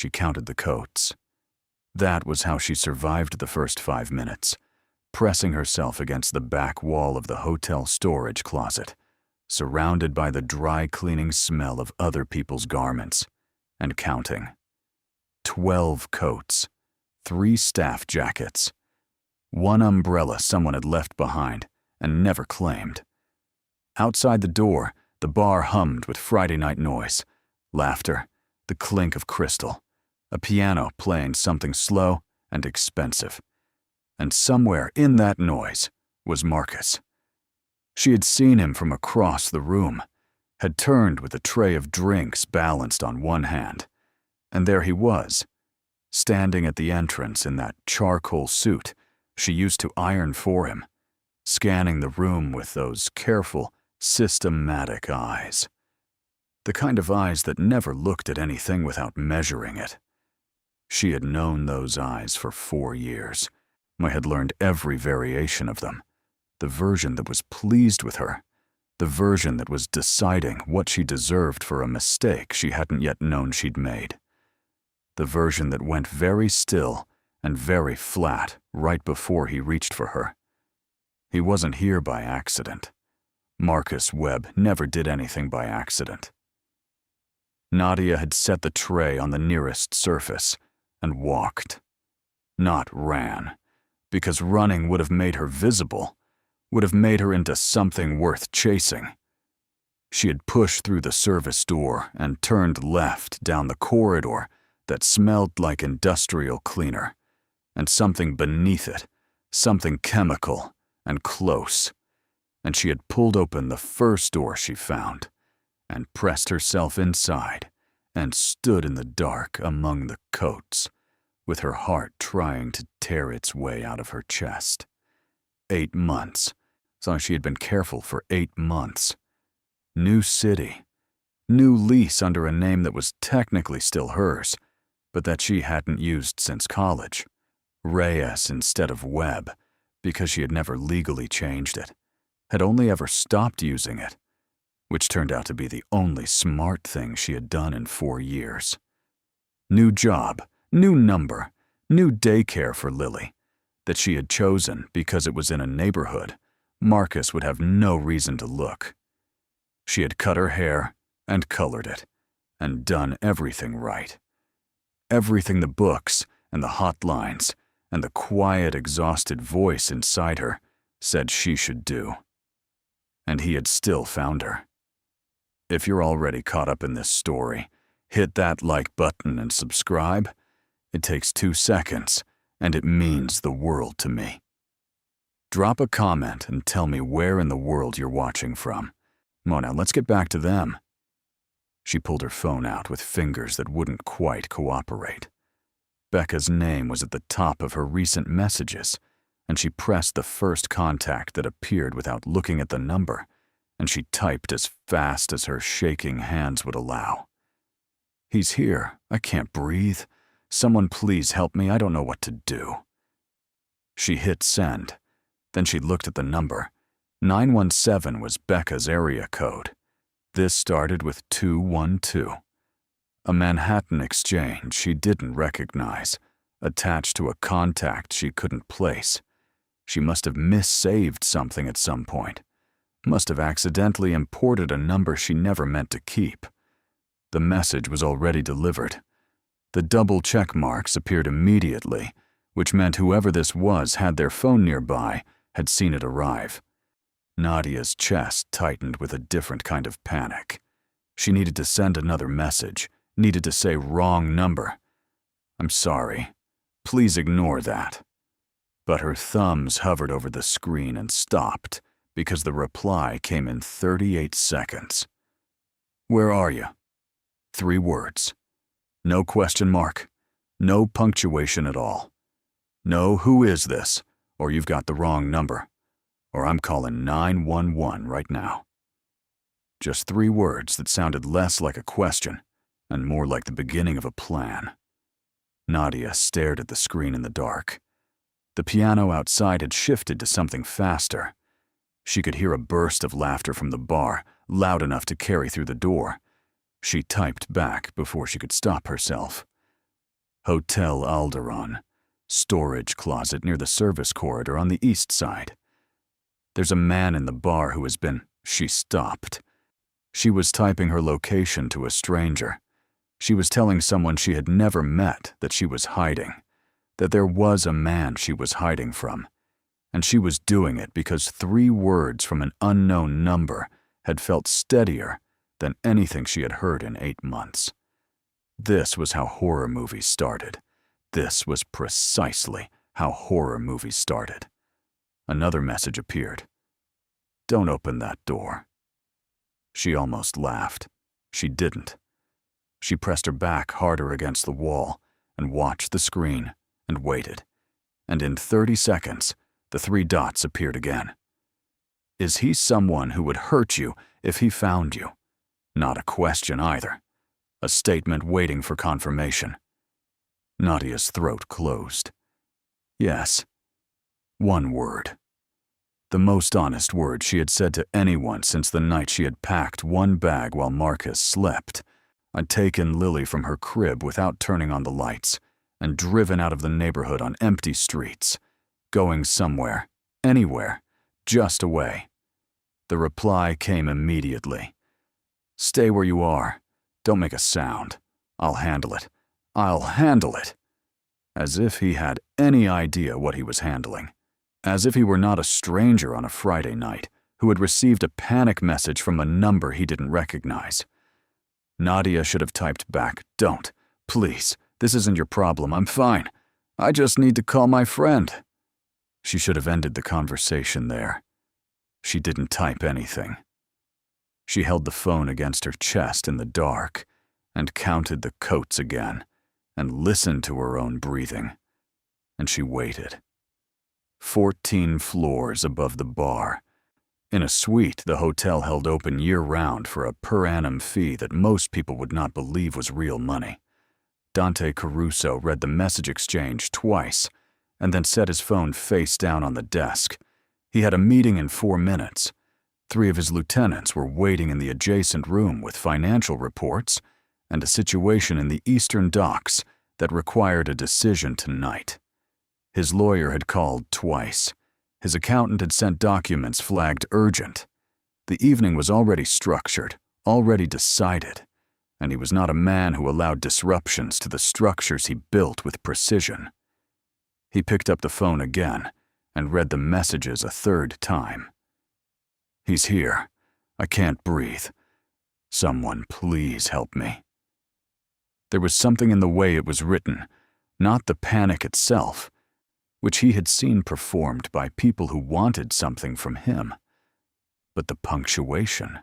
She counted the coats. That was how she survived the first 5 minutes, pressing herself against the back wall of the hotel storage closet, surrounded by the dry cleaning smell of other people's garments, and counting. 12 coats, 3 staff jackets, 1 umbrella someone had left behind and never claimed. Outside the door, the bar hummed with Friday night noise, laughter, the clink of crystal, a piano playing something slow and expensive. And somewhere in that noise was Marcus. She had seen him from across the room, had turned with a tray of drinks balanced on one hand, and there he was, standing at the entrance in that charcoal suit she used to iron for him, scanning the room with those careful, systematic eyes. The kind of eyes that never looked at anything without measuring it. She had known those eyes for 4 years. I had learned every variation of them, the version that was pleased with her, the version that was deciding what she deserved for a mistake she hadn't yet known she'd made, the version that went very still and very flat right before he reached for her. He wasn't here by accident. Marcus Webb never did anything by accident. Nadia had set the tray on the nearest surface and walked, not ran, because running would have made her visible, would have made her into something worth chasing. She had pushed through the service door and turned left down the corridor that smelled like industrial cleaner, and something beneath it, something chemical and close, and she had pulled open the first door she found and pressed herself inside and stood in the dark among the coats, with her heart trying to tear its way out of her chest. 8 months. So she had been careful for 8 months. New city. New lease under a name that was technically still hers, but that she hadn't used since college. Reyes instead of Webb, because she had never legally changed it, had only ever stopped using it, which turned out to be the only smart thing she had done in 4 years. New job, new number, new daycare for Lily, that she had chosen because it was in a neighborhood Marcus would have no reason to look. She had cut her hair and colored it, and done everything right. Everything the books and the hotlines and the quiet, exhausted voice inside her said she should do. And he had still found her. If you're already caught up in this story, hit that like button and subscribe. It takes 2 seconds, and it means the world to me. Drop a comment and tell me where in the world you're watching from. Come on now, let's get back to them. She pulled her phone out with fingers that wouldn't quite cooperate. Becca's name was at the top of her recent messages, and she pressed the first contact that appeared without looking at the number, and she typed as fast as her shaking hands would allow. He's here. I can't breathe. Someone please help me. I don't know what to do. She hit send. Then she looked at the number. 917 was Becca's area code. This started with 212. A Manhattan exchange she didn't recognize, attached to a contact she couldn't place. She must have missaved something at some point. Must have accidentally imported a number she never meant to keep. The message was already delivered. The double check marks appeared immediately, which meant whoever this was had their phone nearby, had seen it arrive. Nadia's chest tightened with a different kind of panic. She needed to send another message, needed to say wrong number. I'm sorry. Please ignore that. But her thumbs hovered over the screen and stopped because the reply came in 38 seconds. Where are you? 3 words. No question mark. No punctuation at all. No who is this, or you've got the wrong number, or I'm calling 911 right now. Just 3 words that sounded less like a question and more like the beginning of a plan. Nadia stared at the screen in the dark. The piano outside had shifted to something faster. She could hear a burst of laughter from the bar, loud enough to carry through the door. She typed back before she could stop herself. Hotel Alderon, storage closet near the service corridor on the east side. There's a man in the bar who has been. She stopped. She was typing her location to a stranger. She was telling someone she had never met that she was hiding, that there was a man she was hiding from, and she was doing it because 3 words from an unknown number had felt steadier than anything she had heard in 8 months. This was how horror movies started. This was precisely how horror movies started. Another message appeared. "Don't open that door." She almost laughed. She didn't. She pressed her back harder against the wall and watched the screen and waited. And in 30 seconds, the 3 dots appeared again. Is he someone who would hurt you if he found you? Not a question either. A statement waiting for confirmation. Nadia's throat closed. Yes. 1 word. The most honest word she had said to anyone since the night she had packed 1 bag while Marcus slept. I'd taken Lily from her crib without turning on the lights and driven out of the neighborhood on empty streets, going somewhere, anywhere, just away. The reply came immediately. "Stay where you are. Don't make a sound. I'll handle it. I'll handle it." As if he had any idea what he was handling. As if he were not a stranger on a Friday night who had received a panic message from a number he didn't recognize. Nadia should have typed back, "Don't. Please. This isn't your problem. I'm fine. I just need to call my friend." She should have ended the conversation there. She didn't type anything. She held the phone against her chest in the dark and counted the coats again and listened to her own breathing. And she waited. 14 floors above the bar. In a suite the hotel held open year-round for a per annum fee that most people would not believe was real money. Dante Caruso read the message exchange twice and then set his phone face down on the desk. He had a meeting in 4 minutes. 3 of his lieutenants were waiting in the adjacent room with financial reports and a situation in the eastern docks that required a decision tonight. His lawyer had called twice. His accountant had sent documents flagged urgent. The evening was already structured, already decided, and he was not a man who allowed disruptions to the structures he built with precision. He picked up the phone again and read the messages a 3rd time. "He's here. I can't breathe. Someone please help me." There was something in the way it was written, not the panic itself, which he had seen performed by people who wanted something from him, but the punctuation,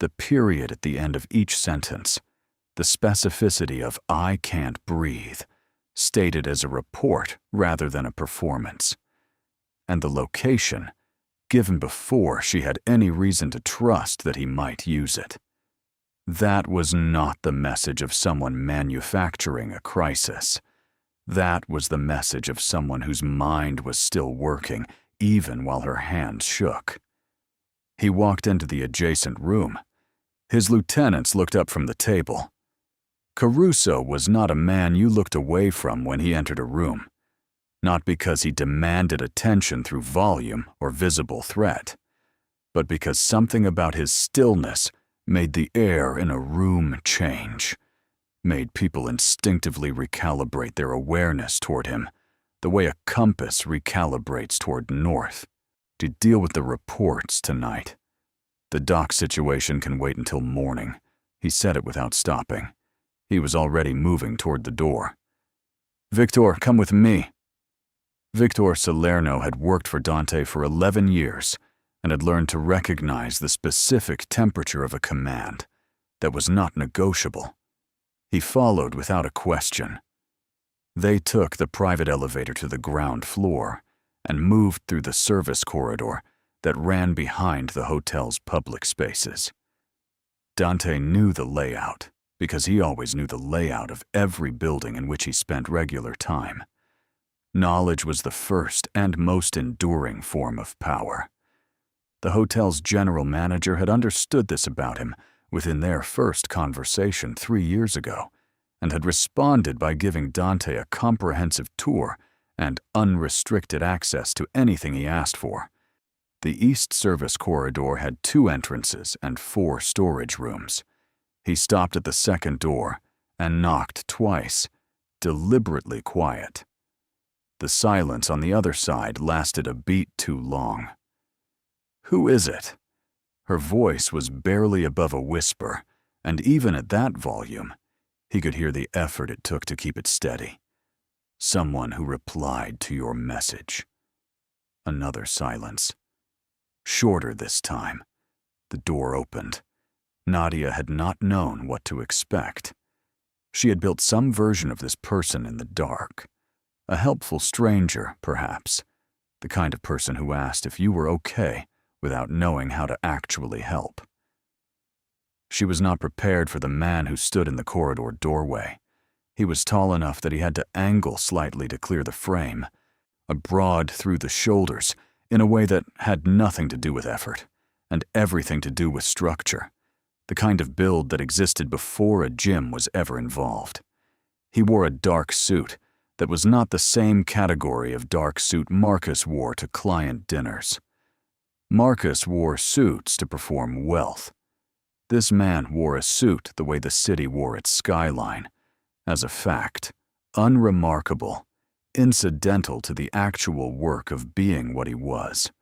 the period at the end of each sentence, the specificity of "I can't breathe," stated as a report rather than a performance, and the location, given before she had any reason to trust that he might use it. That was not the message of someone manufacturing a crisis. That was the message of someone whose mind was still working, even while her hands shook. He walked into the adjacent room. His lieutenants looked up from the table. Caruso was not a man you looked away from when he entered a room, not because he demanded attention through volume or visible threat, but because something about his stillness made the air in a room change. Made people instinctively recalibrate their awareness toward him, the way a compass recalibrates toward north, to deal with the reports tonight. "The dock situation can wait until morning," he said it without stopping. He was already moving toward the door. "Victor, come with me." Victor Salerno had worked for Dante for 11 years and had learned to recognize the specific temperature of a command that was not negotiable. He followed without a question. They took the private elevator to the ground floor and moved through the service corridor that ran behind the hotel's public spaces. Dante knew the layout because he always knew the layout of every building in which he spent regular time. Knowledge was the first and most enduring form of power. The hotel's general manager had understood this about him within their first conversation 3 years ago, and had responded by giving Dante a comprehensive tour and unrestricted access to anything he asked for. The East Service corridor had 2 entrances and 4 storage rooms. He stopped at the second door and knocked twice, deliberately quiet. The silence on the other side lasted a beat too long. "Who is it?" Her voice was barely above a whisper, and even at that volume, he could hear the effort it took to keep it steady. "Someone who replied to your message." Another silence. Shorter this time. The door opened. Nadia had not known what to expect. She had built some version of this person in the dark. A helpful stranger, perhaps. The kind of person who asked if you were okay without knowing how to actually help. She was not prepared for the man who stood in the corridor doorway. He was tall enough that he had to angle slightly to clear the frame, broad through the shoulders in a way that had nothing to do with effort and everything to do with structure, the kind of build that existed before a gym was ever involved. He wore a dark suit that was not the same category of dark suit Marcus wore to client dinners. Marcus wore suits to perform wealth. This man wore a suit the way the city wore its skyline, as a fact, unremarkable, incidental to the actual work of being what he was.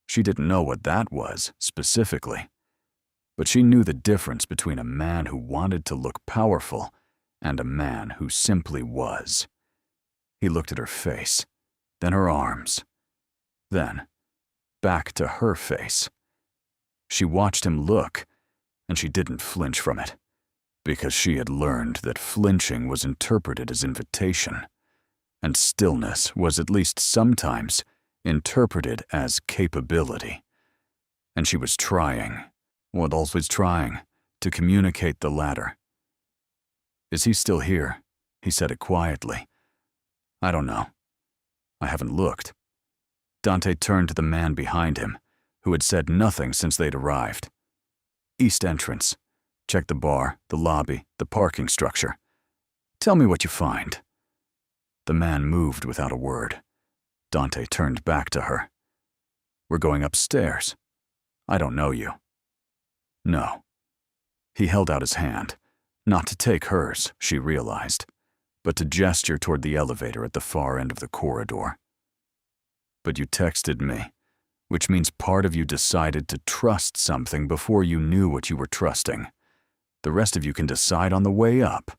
She didn't know what that was, specifically, but she knew the difference between a man who wanted to look powerful and a man who simply was. He looked at her face, then her arms, then back to her face. She watched him look, and she didn't flinch from it, because she had learned that flinching was interpreted as invitation, and stillness was at least sometimes interpreted as capability. And she was trying, always trying, to communicate the latter. "Is he still here?" He said it quietly. "I don't know. I haven't looked." Dante turned to the man behind him, who had said nothing since they'd arrived. "East entrance. Check the bar, the lobby, the parking structure. Tell me what you find." The man moved without a word. Dante turned back to her. "We're going upstairs. I don't know you." "No." He held out his hand, not to take hers, she realized, but to gesture toward the elevator at the far end of the corridor. "But you texted me, which means part of you decided to trust something before you knew what you were trusting. The rest of you can decide on the way up."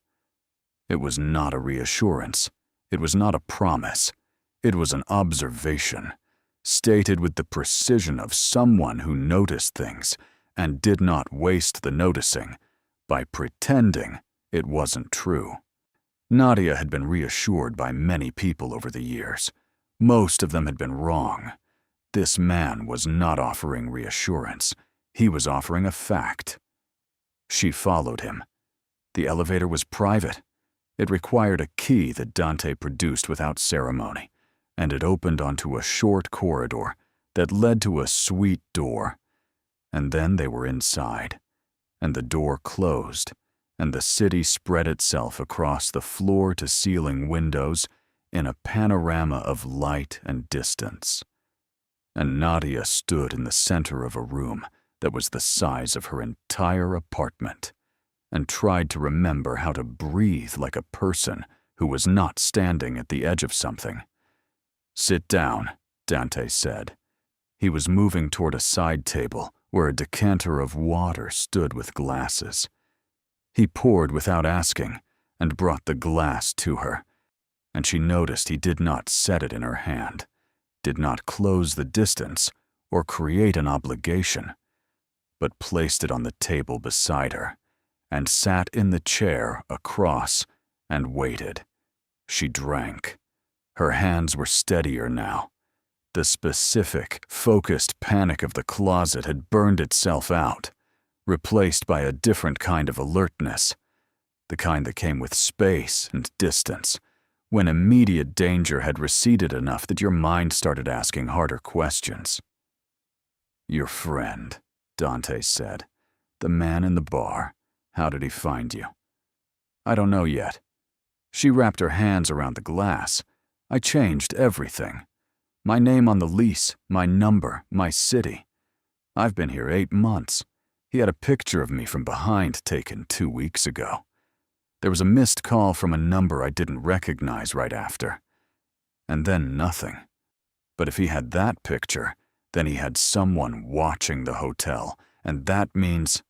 It was not a reassurance. It was not a promise. It was an observation, stated with the precision of someone who noticed things and did not waste the noticing by pretending it wasn't true. Nadia had been reassured by many people over the years. Most of them had been wrong. This man was not offering reassurance. He was offering a fact. She followed him. The elevator was private. It required a key that Dante produced without ceremony, and it opened onto a short corridor that led to a suite door. And then they were inside, and the door closed, and the city spread itself across the floor-to-ceiling windows in a panorama of light and distance. And Nadia stood in the center of a room that was the size of her entire apartment, and tried to remember how to breathe like a person who was not standing at the edge of something. "Sit down," Dante said. He was moving toward a side table where a decanter of water stood with glasses. He poured without asking and brought the glass to her, and she noticed he did not set it in her hand, did not close the distance or create an obligation, but placed it on the table beside her and sat in the chair across and waited. She drank. Her hands were steadier now. The specific, focused panic of the closet had burned itself out, replaced by a different kind of alertness, the kind that came with space and distance, when immediate danger had receded enough that your mind started asking harder questions. "Your friend," Dante said. "The man in the bar. How did he find you?" I don't know yet. She wrapped her hands around the glass. I changed everything. My name on the lease, my number, my city. I've been here 8 months. He had a picture of me from behind taken 2 weeks ago. There was a missed call from a number I didn't recognize right after. And then nothing. But if he had that picture, then he had someone watching the hotel, and that means...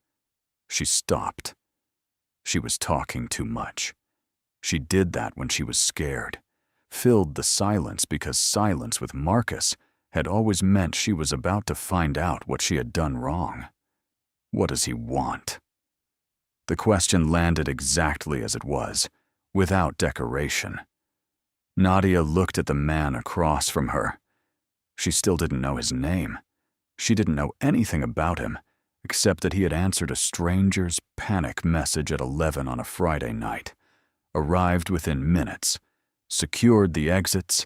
She stopped. She was talking too much. She did that when she was scared, filled the silence because silence with Marcus had always meant she was about to find out what she had done wrong. What does he want? The question landed exactly as it was, without decoration. Nadia looked at the man across from her. She still didn't know his name. She didn't know anything about him, except that he had answered a stranger's panic message at 11 on a Friday night, arrived within minutes, secured the exits,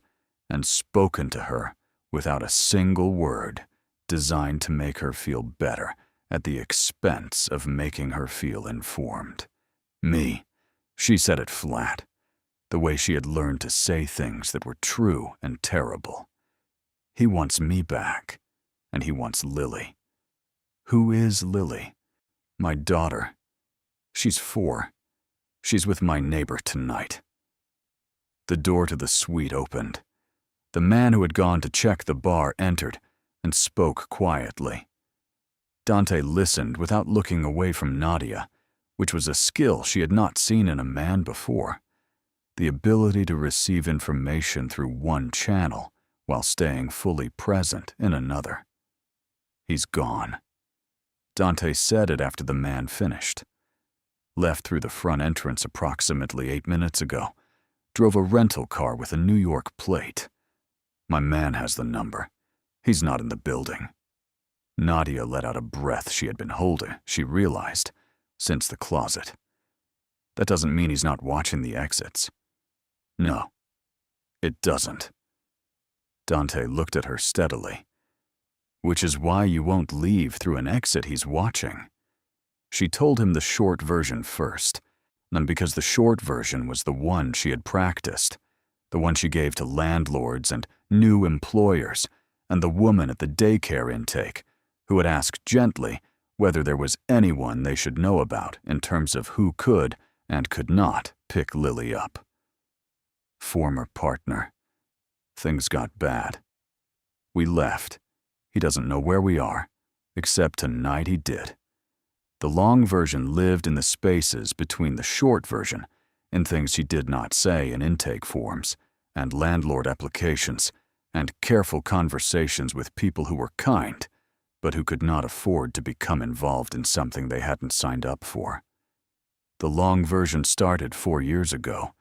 and spoken to her without a single word designed to make her feel better at the expense of making her feel informed. Me, she said it flat, the way she had learned to say things that were true and terrible. He wants me back, and he wants Lily. Who is Lily? My daughter. She's 4. She's with my neighbor tonight. The door to the suite opened. The man who had gone to check the bar entered and spoke quietly. Dante listened without looking away from Nadia, which was a skill she had not seen in a man before. The ability to receive information through one channel while staying fully present in another. He's gone. Dante said it after the man finished. Left through the front entrance approximately 8 minutes ago. Drove a rental car with a New York plate. My man has the number. He's not in the building. Nadia let out a breath she had been holding, she realized, since the closet. That doesn't mean he's not watching the exits. No, it doesn't. Dante looked at her steadily. Which is why you won't leave through an exit he's watching. She told him the short version first, and because the short version was the one she had practiced, the one she gave to landlords and new employers, and the woman at the daycare intake, who had asked gently whether there was anyone they should know about in terms of who could and could not pick Lily up. Former partner. Things got bad. We left. He doesn't know where we are, except tonight he did. The long version lived in the spaces between the short version, in things she did not say in intake forms, and landlord applications, and careful conversations with people who were kind, but who could not afford to become involved in something they hadn't signed up for. The long version started 4 years ago,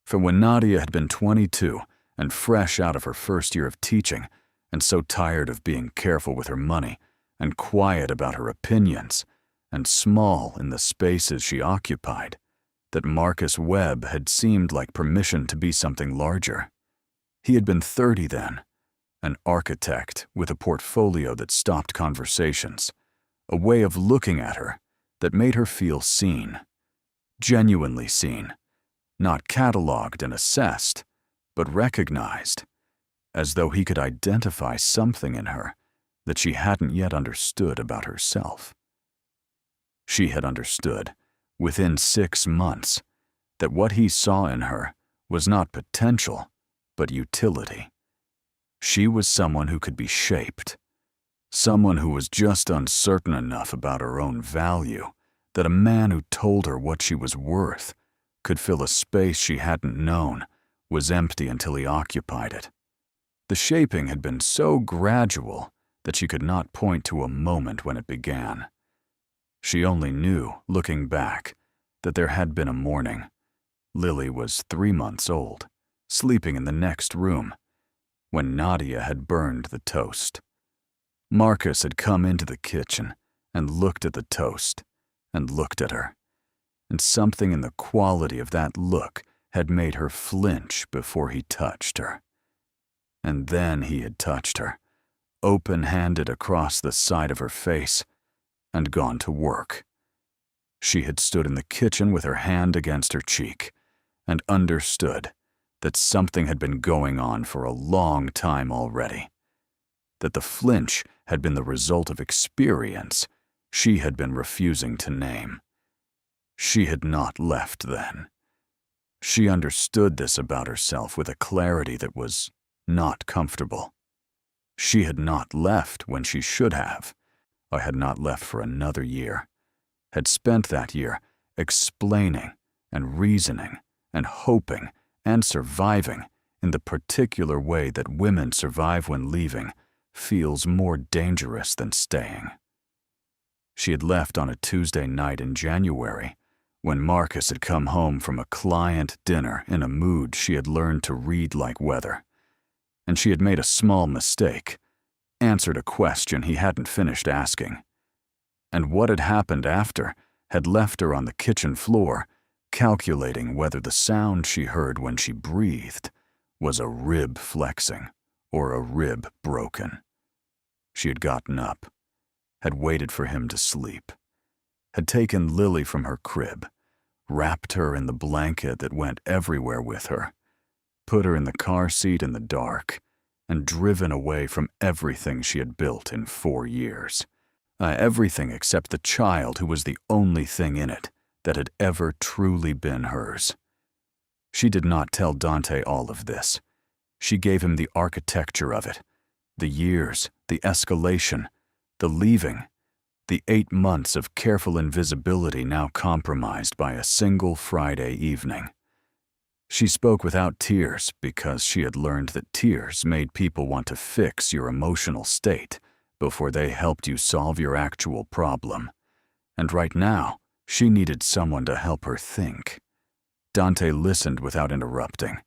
from when Nadia had been 22 and fresh out of her first year of teaching, and so tired of being careful with her money, and quiet about her opinions, and small in the spaces she occupied, that Marcus Webb had seemed like permission to be something larger. He had been 30 then, an architect with a portfolio that stopped conversations, a way of looking at her that made her feel seen, genuinely seen, not cataloged and assessed, but recognized, as though he could identify something in her that she hadn't yet understood about herself. She had understood, within 6 months, that what he saw in her was not potential, but utility. She was someone who could be shaped, someone who was just uncertain enough about her own value that a man who told her what she was worth could fill a space she hadn't known was empty until he occupied it. The shaping had been so gradual that she could not point to a moment when it began. She only knew, looking back, that there had been a morning. Lily was 3 months old, sleeping in the next room, when Nadia had burned the toast. Marcus had come into the kitchen and looked at the toast and looked at her, and something in the quality of that look had made her flinch before he touched her. And then he had touched her, open-handed across the side of her face, and gone to work. She had stood in the kitchen with her hand against her cheek and understood that something had been going on for a long time already, that the flinch had been the result of experience she had been refusing to name. She had not left then. She understood this about herself with a clarity that was not comfortable. She had not left when she should have. I had not left for another year. Had spent that year explaining and reasoning and hoping and surviving in the particular way that women survive when leaving feels more dangerous than staying. She had left on a Tuesday night in January, when Marcus had come home from a client dinner in a mood she had learned to read like weather, and she had made a small mistake, answered a question he hadn't finished asking. And what had happened after had left her on the kitchen floor, calculating whether the sound she heard when she breathed was a rib flexing or a rib broken. She had gotten up, had waited for him to sleep, had taken Lily from her crib, wrapped her in the blanket that went everywhere with her, put her in the car seat in the dark, and driven away from everything she had built in 4 years. Everything except the child who was the only thing in it that had ever truly been hers. She did not tell Dante all of this. She gave him the architecture of it, the years, the escalation, the leaving, the 8 months of careful invisibility now compromised by a single Friday evening. She spoke without tears because she had learned that tears made people want to fix your emotional state before they helped you solve your actual problem. And right now, she needed someone to help her think. Dante listened without interrupting.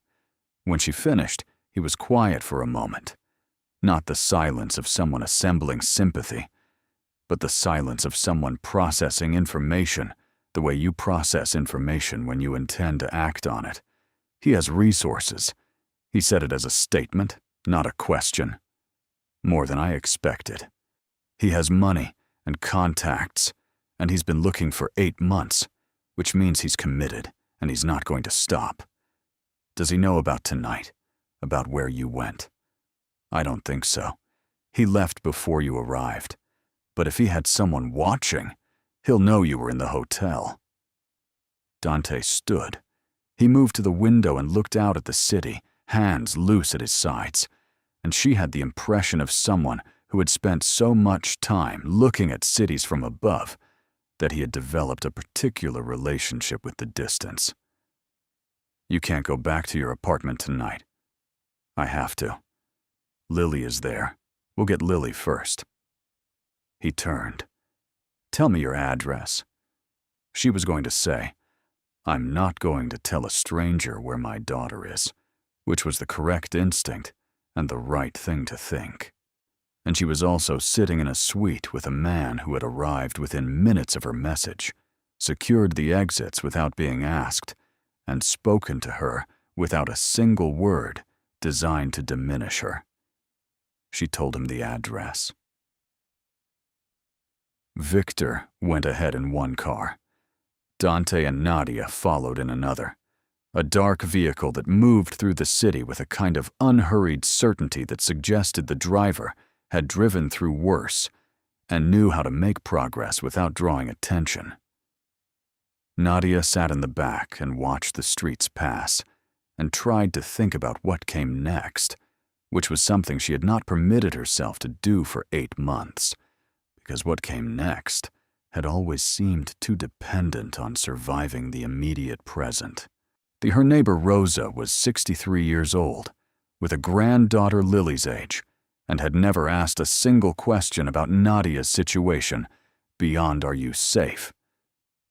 When she finished, he was quiet for a moment. Not the silence of someone assembling sympathy, but the silence of someone processing information the way you process information when you intend to act on it. He has resources. He said it as a statement, not a question. More than I expected. He has money and contacts, and he's been looking for 8 months, which means he's committed, and he's not going to stop. Does he know about tonight? About where you went? I don't think so. He left before you arrived. But if he had someone watching, he'll know you were in the hotel. Dante stood. He moved to the window and looked out at the city, hands loose at his sides, and she had the impression of someone who had spent so much time looking at cities from above that he had developed a particular relationship with the distance. You can't go back to your apartment tonight. I have to. Lily is there. We'll get Lily first. He turned. Tell me your address. She was going to say, I'm not going to tell a stranger where my daughter is, which was the correct instinct and the right thing to think. And she was also sitting in a suite with a man who had arrived within minutes of her message, secured the exits without being asked, and spoken to her without a single word designed to diminish her. She told him the address. Victor went ahead in one car. Dante and Nadia followed in another, a dark vehicle that moved through the city with a kind of unhurried certainty that suggested the driver had driven through worse and knew how to make progress without drawing attention. Nadia sat in the back and watched the streets pass and tried to think about what came next, which was something she had not permitted herself to do for 8 months, because what came next had always seemed too dependent on surviving the immediate present. Her neighbor Rosa was 63 years old, with a granddaughter Lily's age, and had never asked a single question about Nadia's situation beyond "Are you safe?"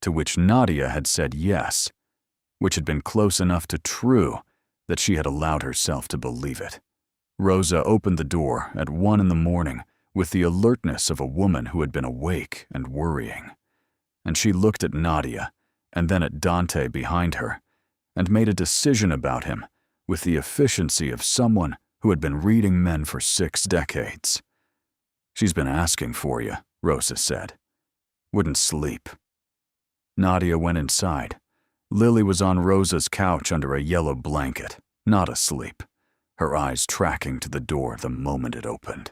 to which Nadia had said yes, which had been close enough to true that she had allowed herself to believe it. Rosa opened the door at 1 in the morning with the alertness of a woman who had been awake and worrying, and she looked at Nadia and then at Dante behind her and made a decision about him with the efficiency of someone who had been reading men for 6 decades. "She's been asking for you," Rosa said. "Wouldn't sleep." Nadia went inside. Lily was on Rosa's couch under a yellow blanket, not asleep, her eyes tracking to the door the moment it opened.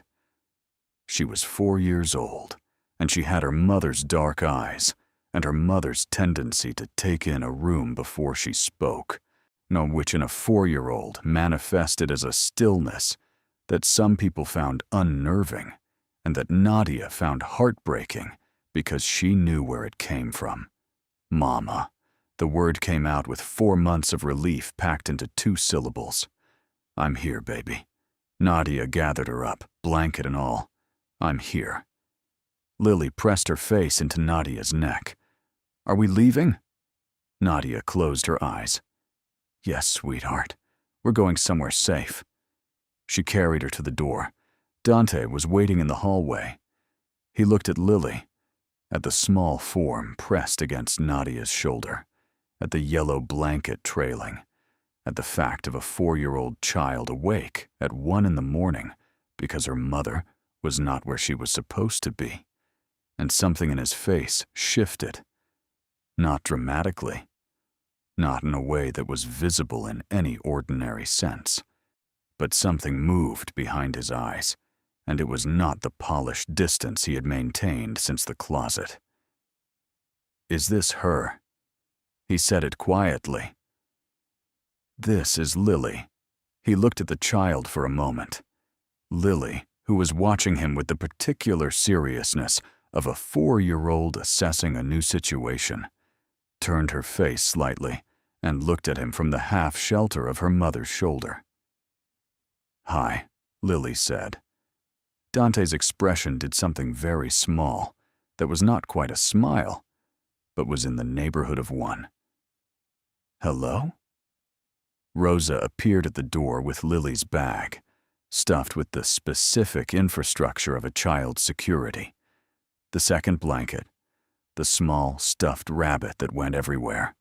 She was 4 years old, and she had her mother's dark eyes and her mother's tendency to take in a room before she spoke, which in a 4-year-old manifested as a stillness that some people found unnerving and that Nadia found heartbreaking because she knew where it came from. Mama. The word came out with 4 months of relief packed into 2 syllables. I'm here, baby. Nadia gathered her up, blanket and all. I'm here. Lily pressed her face into Nadia's neck. Are we leaving? Nadia closed her eyes. Yes, sweetheart. We're going somewhere safe. She carried her to the door. Dante was waiting in the hallway. He looked at Lily, at the small form pressed against Nadia's shoulder, at the yellow blanket trailing, at the fact of a 4-year-old child awake at 1 a.m. because her mother was not where she was supposed to be, and something in his face shifted. Not dramatically, not in a way that was visible in any ordinary sense, but something moved behind his eyes, and it was not the polished distance he had maintained since the closet. Is this her? He said it quietly. This is Lily. He looked at the child for a moment. Lily, who was watching him with the particular seriousness of a 4-year-old assessing a new situation, turned her face slightly and looked at him from the half-shelter of her mother's shoulder. Hi, Lily said. Dante's expression did something very small that was not quite a smile, but was in the neighborhood of one. Hello? Rosa appeared at the door with Lily's bag, stuffed with the specific infrastructure of a child's security. The second blanket, the small stuffed rabbit that went everywhere,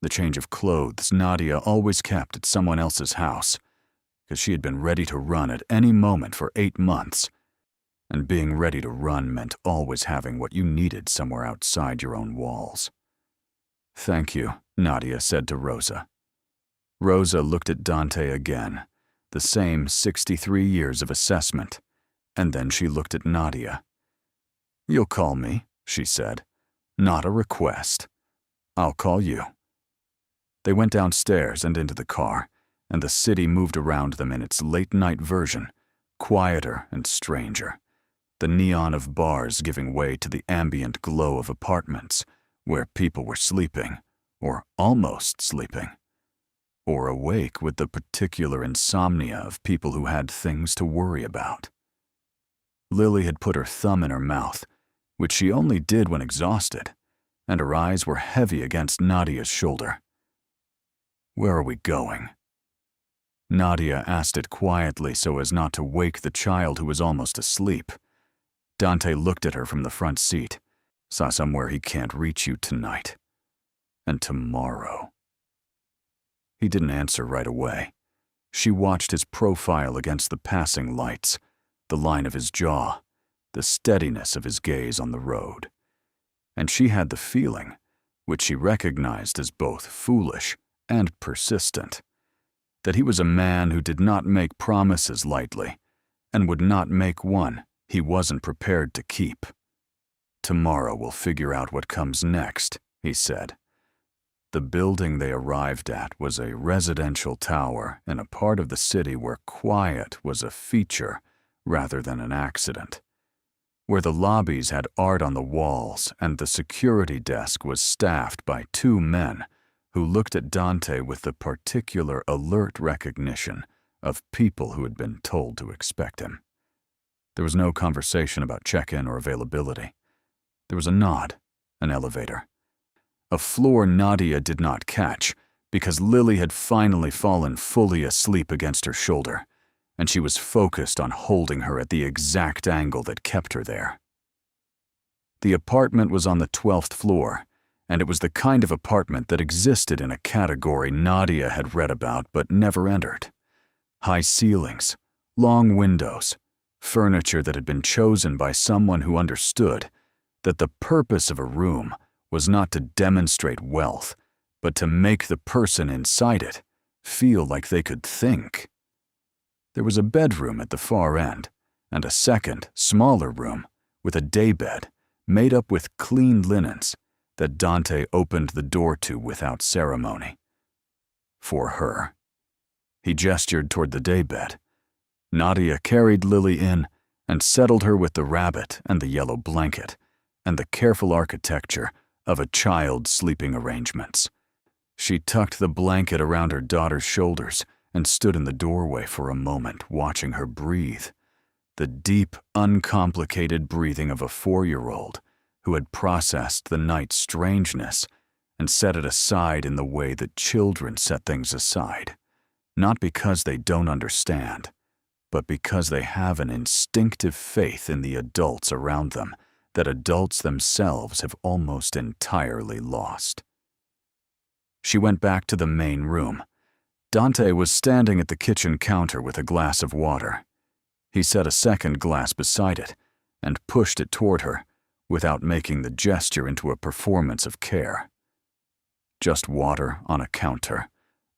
the change of clothes Nadia always kept at someone else's house, because she had been ready to run at any moment for 8 months, and being ready to run meant always having what you needed somewhere outside your own walls. Thank you, Nadia said to Rosa. Rosa looked at Dante again, the same 63 years of assessment, and then she looked at Nadia. You'll call me, she said. Not a request. I'll call you. They went downstairs and into the car, and the city moved around them in its late-night version, quieter and stranger, the neon of bars giving way to the ambient glow of apartments, where people were sleeping, or almost sleeping, or awake with the particular insomnia of people who had things to worry about. Lily had put her thumb in her mouth, which she only did when exhausted, and her eyes were heavy against Nadia's shoulder. Where are we going? Nadia asked it quietly so as not to wake the child who was almost asleep. Dante looked at her from the front seat, saw somewhere he can't reach you tonight. And tomorrow. He didn't answer right away. She watched his profile against the passing lights, the line of his jaw, the steadiness of his gaze on the road. And she had the feeling, which she recognized as both foolish and persistent, that he was a man who did not make promises lightly, and would not make one he wasn't prepared to keep. Tomorrow we'll figure out what comes next, he said. The building they arrived at was a residential tower in a part of the city where quiet was a feature rather than an accident, where the lobbies had art on the walls and the security desk was staffed by 2 men who looked at Dante with the particular alert recognition of people who had been told to expect him. There was no conversation about check-in or availability. There was a nod, an elevator. A floor Nadia did not catch because Lily had finally fallen fully asleep against her shoulder, and she was focused on holding her at the exact angle that kept her there. The apartment was on the 12th floor, and it was the kind of apartment that existed in a category Nadia had read about but never entered. High ceilings, long windows, furniture that had been chosen by someone who understood that the purpose of a room was not to demonstrate wealth, but to make the person inside it feel like they could think. There was a bedroom at the far end, and a second, smaller room with a daybed made up with clean linens that Dante opened the door to without ceremony. For her. He gestured toward the daybed. Nadia carried Lily in and settled her with the rabbit and the yellow blanket and the careful architecture of a child's sleeping arrangements. She tucked the blanket around her daughter's shoulders and stood in the doorway for a moment, watching her breathe. The deep, uncomplicated breathing of a 4-year-old who had processed the night's strangeness and set it aside in the way that children set things aside, not because they don't understand, but because they have an instinctive faith in the adults around them that adults themselves have almost entirely lost. She went back to the main room. Dante was standing at the kitchen counter with a glass of water. He set a second glass beside it and pushed it toward her without making the gesture into a performance of care. Just water on a counter,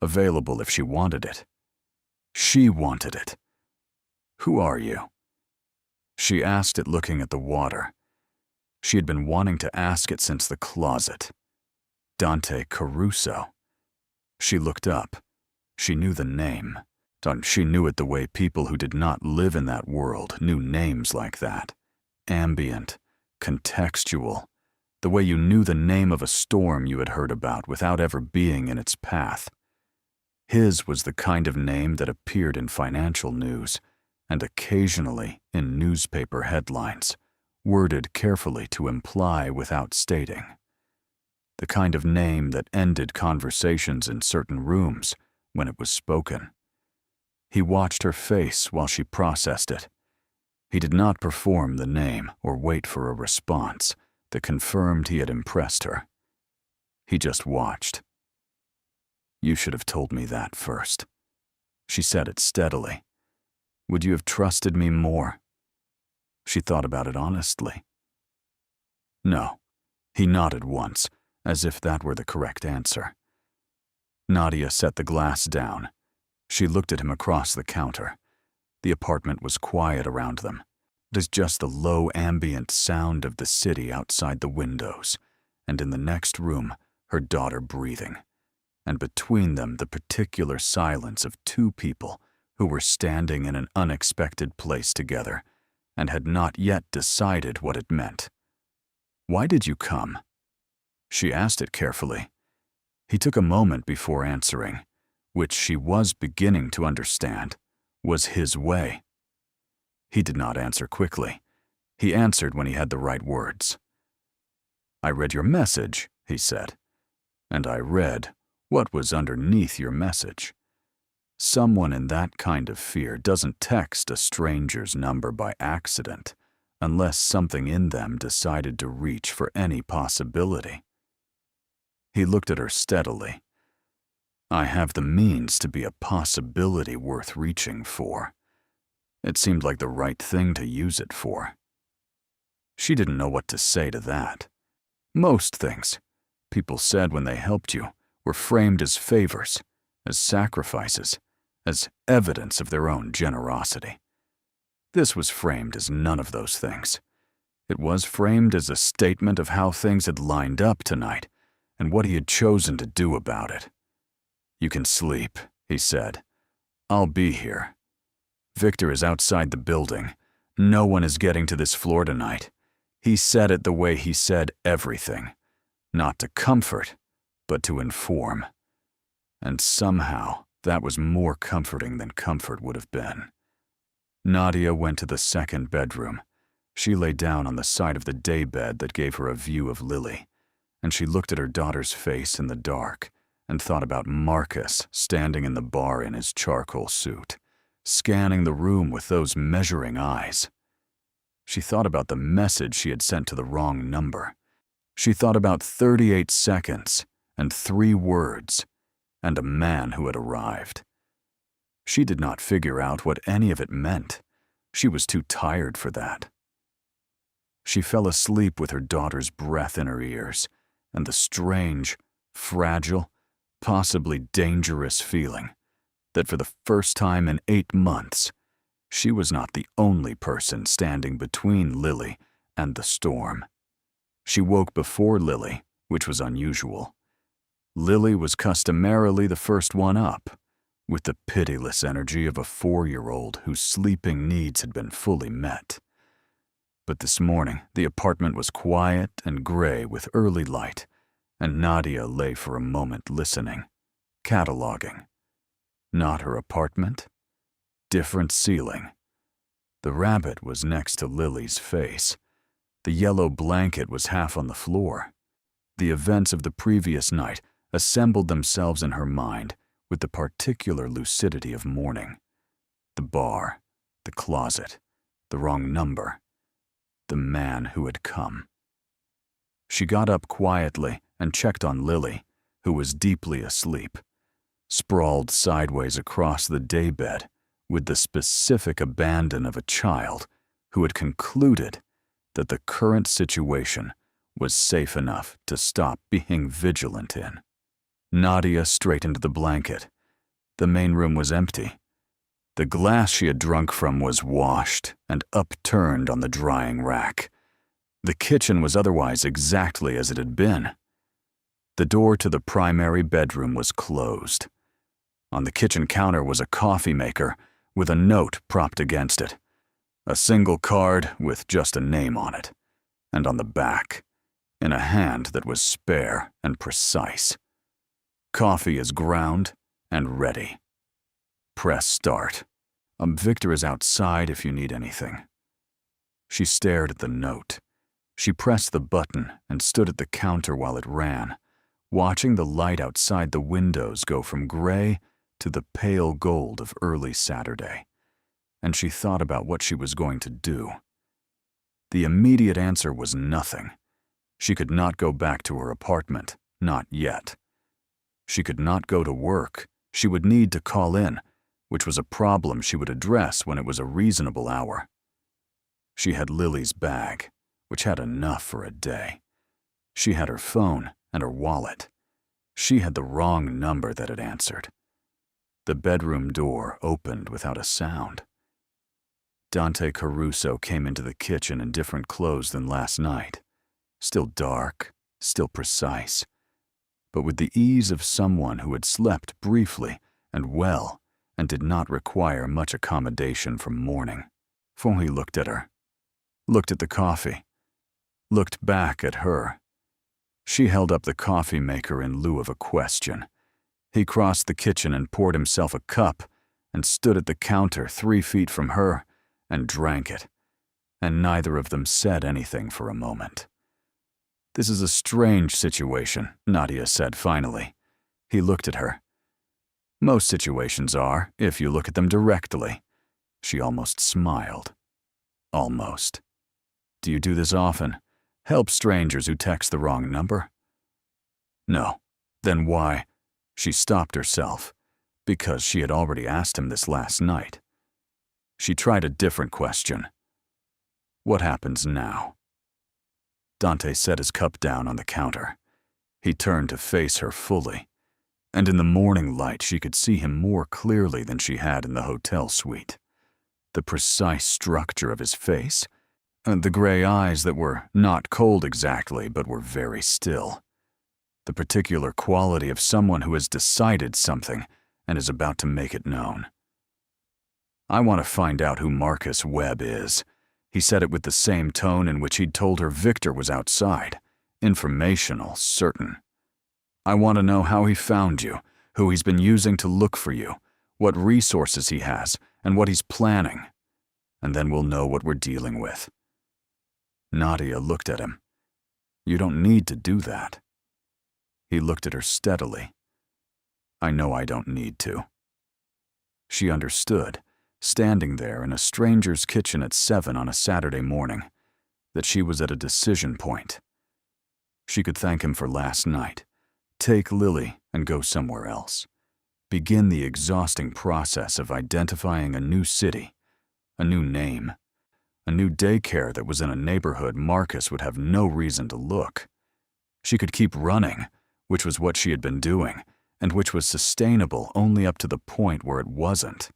available if she wanted it. She wanted it. "Who are you?" She asked it, looking at the water. She had been wanting to ask it since the closet. Dante Caruso. She looked up. She knew the name. She knew it the way people who did not live in that world knew names like that. Ambient, contextual, the way you knew the name of a storm you had heard about without ever being in its path. His was the kind of name that appeared in financial news and occasionally in newspaper headlines, worded carefully to imply without stating. The kind of name that ended conversations in certain rooms when it was spoken. He watched her face while she processed it. He did not perform the name or wait for a response that confirmed he had impressed her. He just watched. "You should have told me that first." She said it steadily. "Would you have trusted me more?" She thought about it honestly. No. He nodded once, as if that were the correct answer. Nadia set the glass down. She looked at him across the counter. The apartment was quiet around them. It was just the low ambient sound of the city outside the windows, and in the next room, her daughter breathing, and between them the particular silence of two people who were standing in an unexpected place together and had not yet decided what it meant. "Why did you come?" She asked it carefully. He took a moment before answering, which she was beginning to understand was his way. He did not answer quickly. He answered when he had the right words. "I read your message," he said, "and I read what was underneath your message. Someone in that kind of fear doesn't text a stranger's number by accident unless something in them decided to reach for any possibility." He looked at her steadily. "I have the means to be a possibility worth reaching for." It seemed like the right thing to use it for. She didn't know what to say to that. Most things people said when they helped you were framed as favors, as sacrifices, as evidence of their own generosity. This was framed as none of those things. It was framed as a statement of how things had lined up tonight and what he had chosen to do about it. "You can sleep," he said. "I'll be here. Victor is outside the building. No one is getting to this floor tonight." He said it the way he said everything, not to comfort, but to inform. And somehow that was more comforting than comfort would have been. Nadia went to the second bedroom. She lay down on the side of the daybed that gave her a view of Lily, and she looked at her daughter's face in the dark and thought about Marcus standing in the bar in his charcoal suit, scanning the room with those measuring eyes. She thought about the message she had sent to the wrong number. She thought about 38 seconds and 3 words and a man who had arrived. She did not figure out what any of it meant. She was too tired for that. She fell asleep with her daughter's breath in her ears and the strange, fragile, possibly dangerous feeling that for the first time in 8 months, she was not the only person standing between Lily and the storm. She woke before Lily, which was unusual. Lily was customarily the first one up, with the pitiless energy of a 4-year-old whose sleeping needs had been fully met. But this morning, the apartment was quiet and gray with early light, and Nadia lay for a moment listening, cataloging. Not her apartment. Different ceiling. The rabbit was next to Lily's face. The yellow blanket was half on the floor. The events of the previous night assembled themselves in her mind with the particular lucidity of morning. The bar, the closet, the wrong number, the man who had come. She got up quietly and checked on Lily, who was deeply asleep, sprawled sideways across the daybed with the specific abandon of a child who had concluded that the current situation was safe enough to stop being vigilant in. Nadia straightened the blanket. The main room was empty. The glass she had drunk from was washed and upturned on the drying rack. The kitchen was otherwise exactly as it had been. The door to the primary bedroom was closed. On the kitchen counter was a coffee maker with a note propped against it, a single card with just a name on it, and on the back, in a hand that was spare and precise, "Coffee is ground and ready. Press start. Victor is outside if you need anything." She stared at the note. She pressed the button and stood at the counter while it ran, watching the light outside the windows go from gray to the pale gold of early Saturday, and she thought about what she was going to do. The immediate answer was nothing. She could not go back to her apartment, not yet. She could not go to work. She would need to call in, which was a problem she would address when it was a reasonable hour. She had Lily's bag, which had enough for a day. She had her phone and her wallet. She had the wrong number that had answered. The bedroom door opened without a sound. Dante Caruso came into the kitchen in different clothes than last night. Still dark, still precise, but with the ease of someone who had slept briefly and well and did not require much accommodation from morning. For he looked at her, looked at the coffee, looked back at her. She held up the coffee maker in lieu of a question. He crossed the kitchen and poured himself a cup and stood at the counter 3 feet from her and drank it, and neither of them said anything for a moment. "This is a strange situation," Nadia said finally. He looked at her. "Most situations are, if you look at them directly." She almost smiled. "Almost. Do you do this often? Help strangers who text the wrong number?" "No." "Then why?" She stopped herself, because she had already asked him this last night. She tried a different question. "What happens now?" Dante set his cup down on the counter. He turned to face her fully, and in the morning light she could see him more clearly than she had in the hotel suite. The precise structure of his face, and the gray eyes that were not cold exactly but were very still. The particular quality of someone who has decided something and is about to make it known. "I want to find out who Marcus Webb is." He said it with the same tone in which he'd told her Victor was outside. Informational, certain. "I want to know how he found you, who he's been using to look for you, what resources he has, and what he's planning. And then we'll know what we're dealing with." Nadia looked at him. "You don't need to do that." He looked at her steadily. "I know I don't need to." She understood, standing there in a stranger's kitchen at 7 on a Saturday morning, that she was at a decision point. She could thank him for last night, take Lily and go somewhere else, begin the exhausting process of identifying a new city, a new name, a new daycare that was in a neighborhood Marcus would have no reason to look. She could keep running, which was what she had been doing, and which was sustainable only up to the point where it wasn't.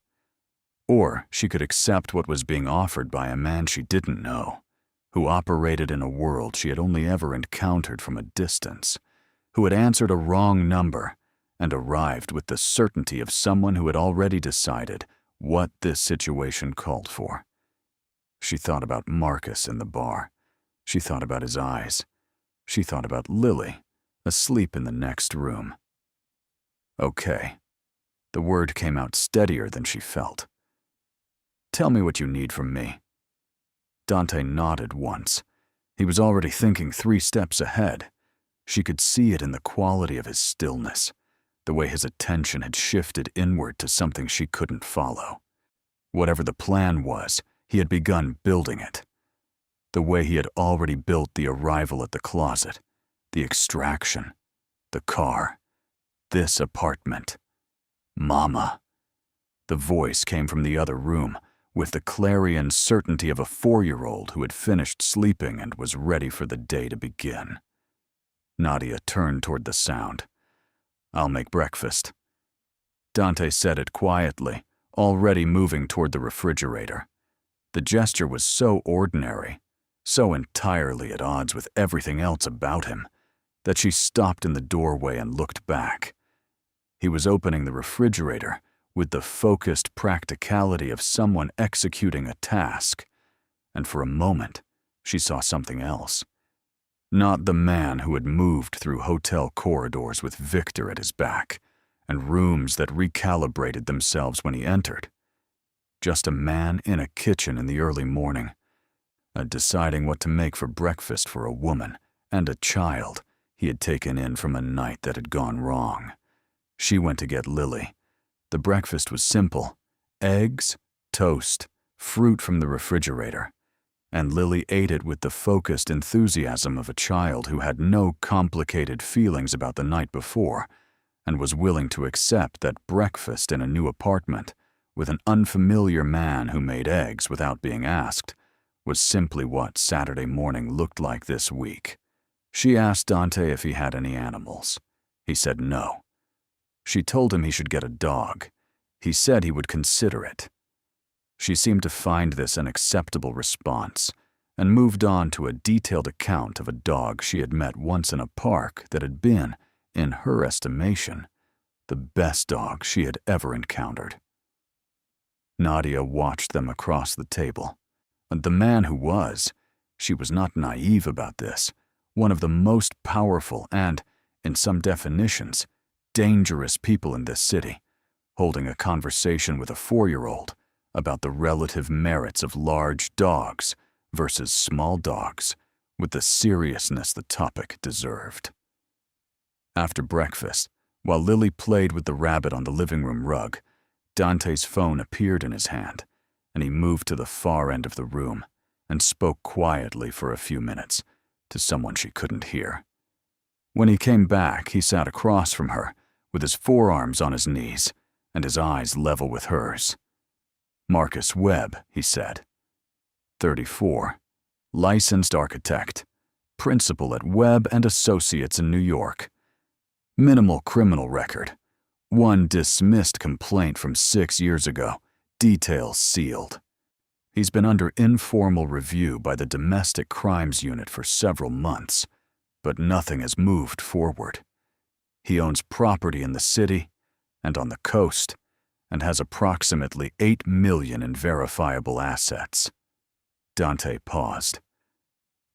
Or she could accept what was being offered by a man she didn't know, who operated in a world she had only ever encountered from a distance, who had answered a wrong number and arrived with the certainty of someone who had already decided what this situation called for. She thought about Marcus in the bar. She thought about his eyes. She thought about Lily, asleep in the next room. Okay. The word came out steadier than she felt. Tell me what you need from me. Dante nodded once. He was already thinking 3 steps ahead. She could see it in the quality of his stillness, the way his attention had shifted inward to something she couldn't follow. Whatever the plan was, he had begun building it. The way he had already built the arrival at the closet, the extraction, the car, this apartment. Mama. The voice came from the other room, with the clarion certainty of a 4-year-old who had finished sleeping and was ready for the day to begin. Nadia turned toward the sound. I'll make breakfast. Dante said it quietly, already moving toward the refrigerator. The gesture was so ordinary, so entirely at odds with everything else about him, that she stopped in the doorway and looked back. He was opening the refrigerator with the focused practicality of someone executing a task, and for a moment, she saw something else. Not the man who had moved through hotel corridors with Victor at his back, and rooms that recalibrated themselves when he entered. Just a man in a kitchen in the early morning, deciding what to make for breakfast for a woman and a child he had taken in from a night that had gone wrong. She went to get Lily. The breakfast was simple: eggs, toast, fruit from the refrigerator, and Lily ate it with the focused enthusiasm of a child who had no complicated feelings about the night before and was willing to accept that breakfast in a new apartment with an unfamiliar man who made eggs without being asked was simply what Saturday morning looked like this week. She asked Dante if he had any animals. He said no. She told him he should get a dog. He said he would consider it. She seemed to find this an acceptable response and moved on to a detailed account of a dog she had met once in a park that had been, in her estimation, the best dog she had ever encountered. Nadia watched them across the table. The man who was, she was not naive about this, one of the most powerful and, in some definitions, dangerous people in this city, holding a conversation with a 4-year-old about the relative merits of large dogs versus small dogs with the seriousness the topic deserved. After breakfast, while Lily played with the rabbit on the living room rug, Dante's phone appeared in his hand, and he moved to the far end of the room and spoke quietly for a few minutes to someone she couldn't hear. When he came back, he sat across from her, with his forearms on his knees and his eyes level with hers. Marcus Webb, he said. 34. Licensed architect. Principal at Webb and Associates in New York. Minimal criminal record. One dismissed complaint from 6 years ago. Details sealed. He's been under informal review by the Domestic Crimes Unit for several months, but nothing has moved forward. He owns property in the city and on the coast and has approximately $8 million in verifiable assets. Dante paused.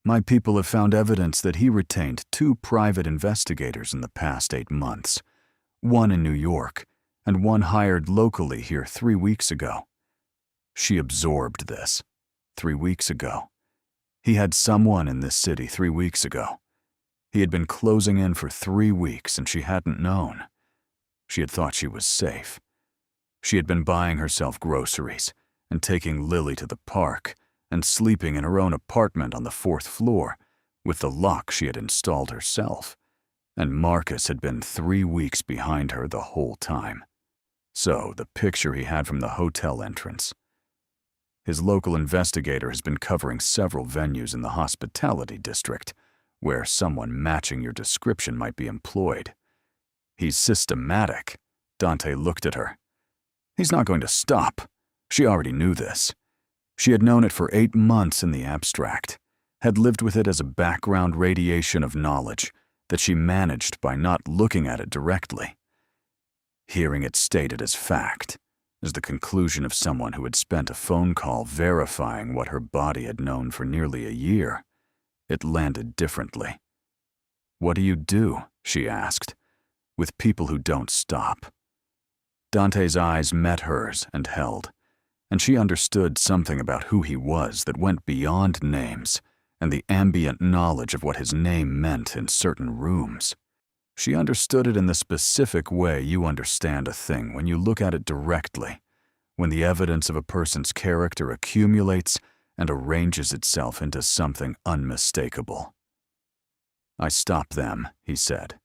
My people have found evidence that he retained 2 private investigators in the past 8 months, one in New York and one hired locally here 3 weeks ago. She absorbed this. 3 weeks ago. He had someone in this city 3 weeks ago. He had been closing in for 3 weeks and she hadn't known. She had thought she was safe. She had been buying herself groceries and taking Lily to the park and sleeping in her own apartment on the 4th floor with the lock she had installed herself. And Marcus had been 3 weeks behind her the whole time. So the picture he had from the hotel entrance. His local investigator has been covering several venues in the hospitality district, where someone matching your description might be employed. He's systematic. Dante looked at her. He's not going to stop. She already knew this. She had known it for 8 months in the abstract, had lived with it as a background radiation of knowledge that she managed by not looking at it directly. Hearing it stated as fact, as the conclusion of someone who had spent a phone call verifying what her body had known for nearly a year, it landed differently. "What do you do," she asked, "with people who don't stop?" Dante's eyes met hers and held, and she understood something about who he was that went beyond names and the ambient knowledge of what his name meant in certain rooms. She understood it in the specific way you understand a thing when you look at it directly, when the evidence of a person's character accumulates and arranges itself into something unmistakable. "I stop them," he said.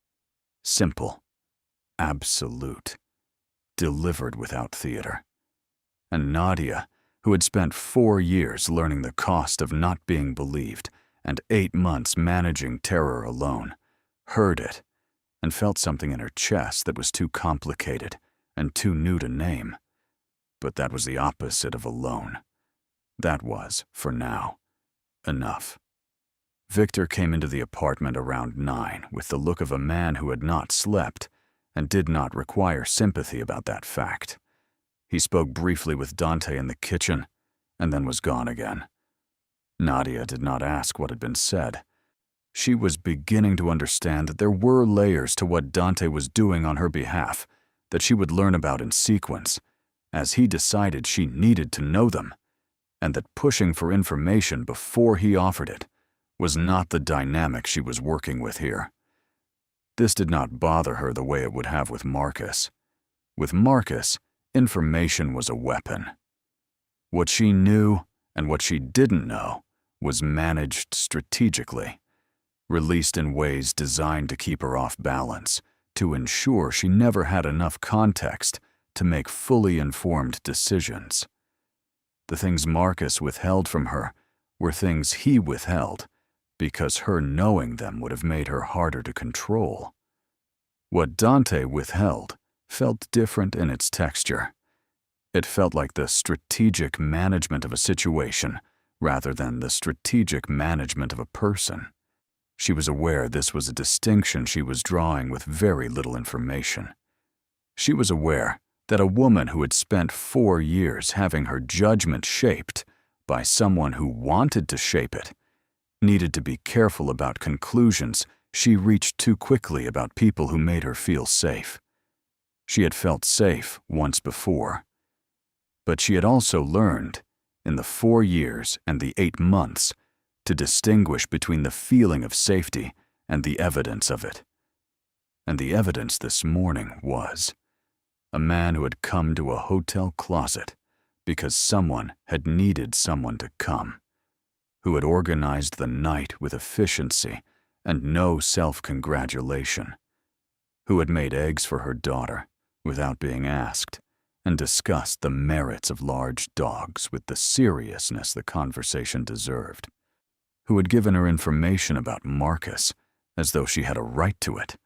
Simple. Absolute. Delivered without theater. And Nadia, who had spent 4 years learning the cost of not being believed and 8 months managing terror alone, heard it and felt something in her chest that was too complicated and too new to name. But that was the opposite of alone. That was, for now, enough. Victor came into the apartment around 9 with the look of a man who had not slept and did not require sympathy about that fact. He spoke briefly with Dante in the kitchen and then was gone again. Nadia did not ask what had been said. She was beginning to understand that there were layers to what Dante was doing on her behalf that she would learn about in sequence, as he decided she needed to know them, and that pushing for information before he offered it was not the dynamic she was working with here. This did not bother her the way it would have with Marcus. With Marcus, information was a weapon. What she knew and what she didn't know was managed strategically, released in ways designed to keep her off balance, to ensure she never had enough context to make fully informed decisions. The things Marcus withheld from her were things he withheld because her knowing them would have made her harder to control. What Dante withheld felt different in its texture. It felt like the strategic management of a situation rather than the strategic management of a person. She was aware this was a distinction she was drawing with very little information. She was aware that a woman who had spent 4 years having her judgment shaped by someone who wanted to shape it needed to be careful about conclusions she reached too quickly about people who made her feel safe. She had felt safe once before. But she had also learned, in the 4 years and the 8 months, to distinguish between the feeling of safety and the evidence of it. And the evidence this morning was a man who had come to a hotel closet because someone had needed someone to come, who had organized the night with efficiency and no self-congratulation, who had made eggs for her daughter without being asked, and discussed the merits of large dogs with the seriousness the conversation deserved, who had given her information about Marcus as though she had a right to it,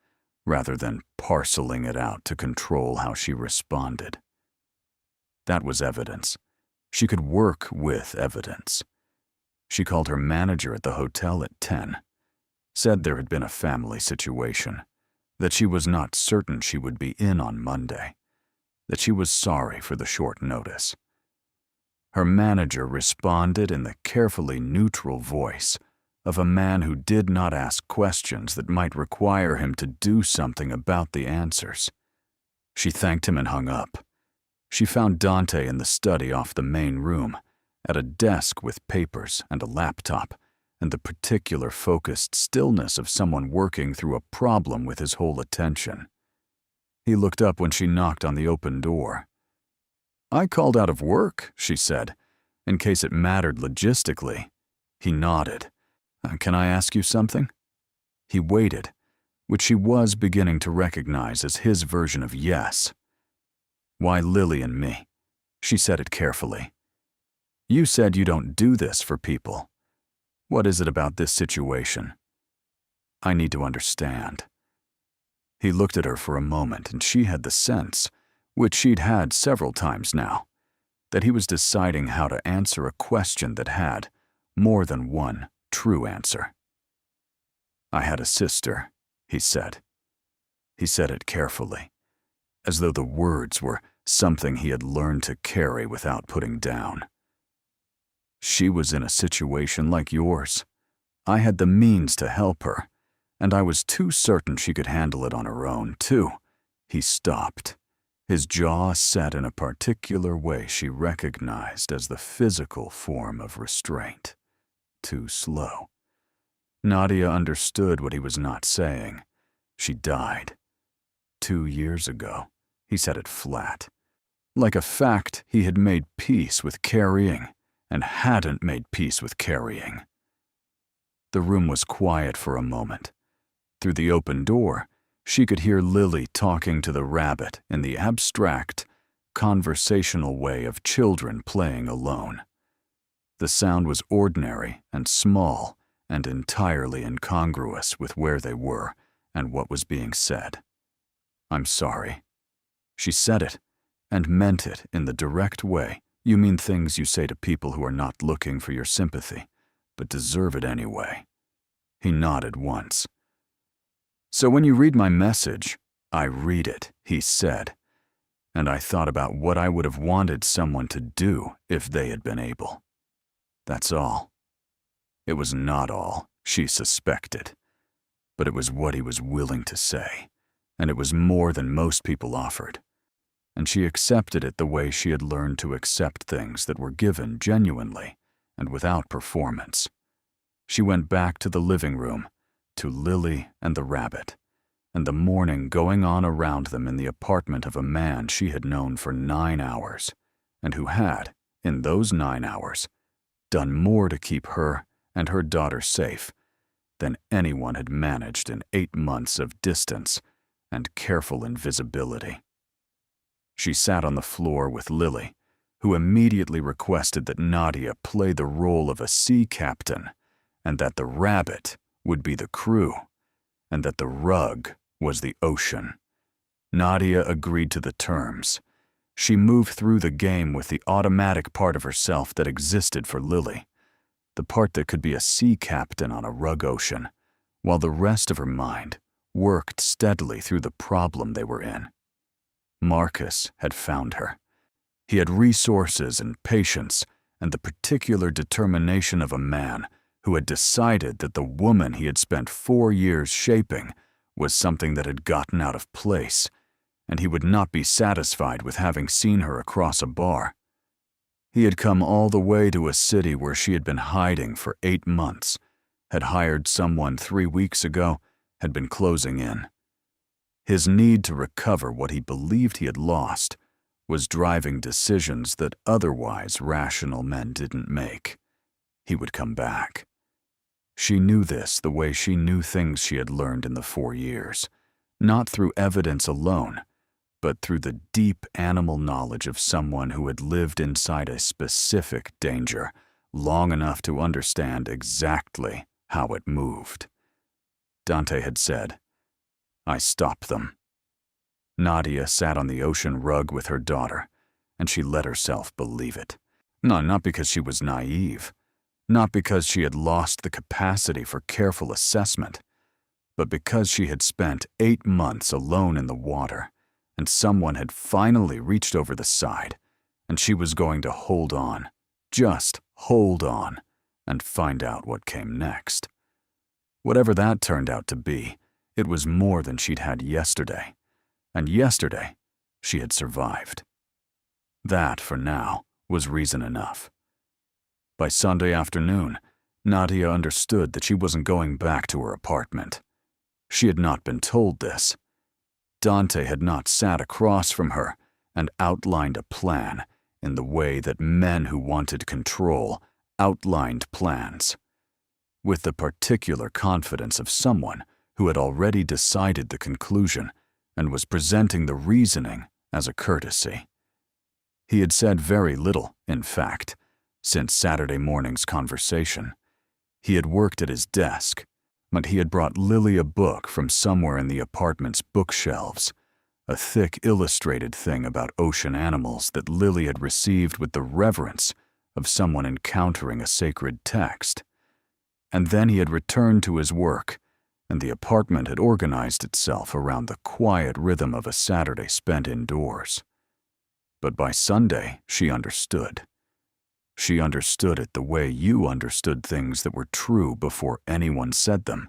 rather than parceling it out to control how she responded. That was evidence. She could work with evidence. She called her manager at the hotel at 10, said there had been a family situation, that she was not certain she would be in on Monday, that she was sorry for the short notice. Her manager responded in the carefully neutral voice of a man who did not ask questions that might require him to do something about the answers. She thanked him and hung up. She found Dante in the study off the main room, at a desk with papers and a laptop, and the particular focused stillness of someone working through a problem with his whole attention. He looked up when she knocked on the open door. "I called out of work," she said, in case it mattered logistically. He nodded. "Can I ask you something?" He waited, which she was beginning to recognize as his version of yes. "Why Lily and me?" She said it carefully. "You said you don't do this for people. What is it about this situation?" I need to understand." He looked at her for a moment, and she had the sense, which she'd had several times now, that he was deciding how to answer a question that had more than one true answer. "I had a sister," he said. He said it carefully, as though the words were something he had learned to carry without putting down. "She was in a situation like yours. I had the means to help her, and I was too certain she could handle it on her own, too." He stopped, his jaw set in a particular way she recognized as the physical form of restraint. Too slow. Nadia understood what he was not saying. She died 2 years ago. He said it flat, like a fact he had made peace with carrying and hadn't made peace with carrying. The room was quiet for a moment. Through the open door, she could hear Lily talking to the rabbit in the abstract, conversational way of children playing alone. The sound was ordinary and small and entirely incongruous with where they were and what was being said. "I'm sorry." She said it, and meant it in the direct way you mean things you say to people who are not looking for your sympathy, but deserve it anyway. He nodded once. "So when you read my message, I read it," he said, and I thought about what I would have wanted someone to do if they had been able. That's all. It was not all, she suspected, but it was what he was willing to say, and it was more than most people offered. And she accepted it the way she had learned to accept things that were given genuinely and without performance. She went back to the living room, to Lily and the rabbit, and the mourning going on around them in the apartment of a man she had known for 9 hours, and who had, in those 9 hours, done more to keep her and her daughter safe than anyone had managed in 8 months of distance and careful invisibility. She sat on the floor with Lily, who immediately requested that Nadia play the role of a sea captain, and that the rabbit would be the crew, and that the rug was the ocean. Nadia agreed to the terms. She moved through the game with the automatic part of herself that existed for Lily, the part that could be a sea captain on a rug ocean, while the rest of her mind worked steadily through the problem they were in. Marcus had found her. He had resources and patience and the particular determination of a man who had decided that the woman he had spent 4 years shaping was something that had gotten out of place, and he would not be satisfied with having seen her across a bar. He had come all the way to a city where she had been hiding for 8 months, had hired someone 3 weeks ago, had been closing in. His need to recover what he believed he had lost was driving decisions that otherwise rational men didn't make. He would come back. She knew this the way she knew things she had learned in the 4 years, not through evidence alone, but through the deep animal knowledge of someone who had lived inside a specific danger long enough to understand exactly how it moved. Dante had said, "I stopped them." Nadia sat on the ocean rug with her daughter, and she let herself believe it. No, not because she was naive, not because she had lost the capacity for careful assessment, but because she had spent 8 months alone in the water, and someone had finally reached over the side, and she was going to hold on, just hold on, and find out what came next. Whatever that turned out to be, it was more than she'd had yesterday, and yesterday she had survived. That, for now, was reason enough. By Sunday afternoon, Nadia understood that she wasn't going back to her apartment. She had not been told this. Dante had not sat across from her and outlined a plan in the way that men who wanted control outlined plans, with the particular confidence of someone who had already decided the conclusion and was presenting the reasoning as a courtesy. He had said very little, in fact, since Saturday morning's conversation. He had worked at his desk, but he had brought Lily a book from somewhere in the apartment's bookshelves, a thick illustrated thing about ocean animals that Lily had received with the reverence of someone encountering a sacred text. And then he had returned to his work, and the apartment had organized itself around the quiet rhythm of a Saturday spent indoors. But by Sunday, she understood. She understood it the way you understood things that were true before anyone said them,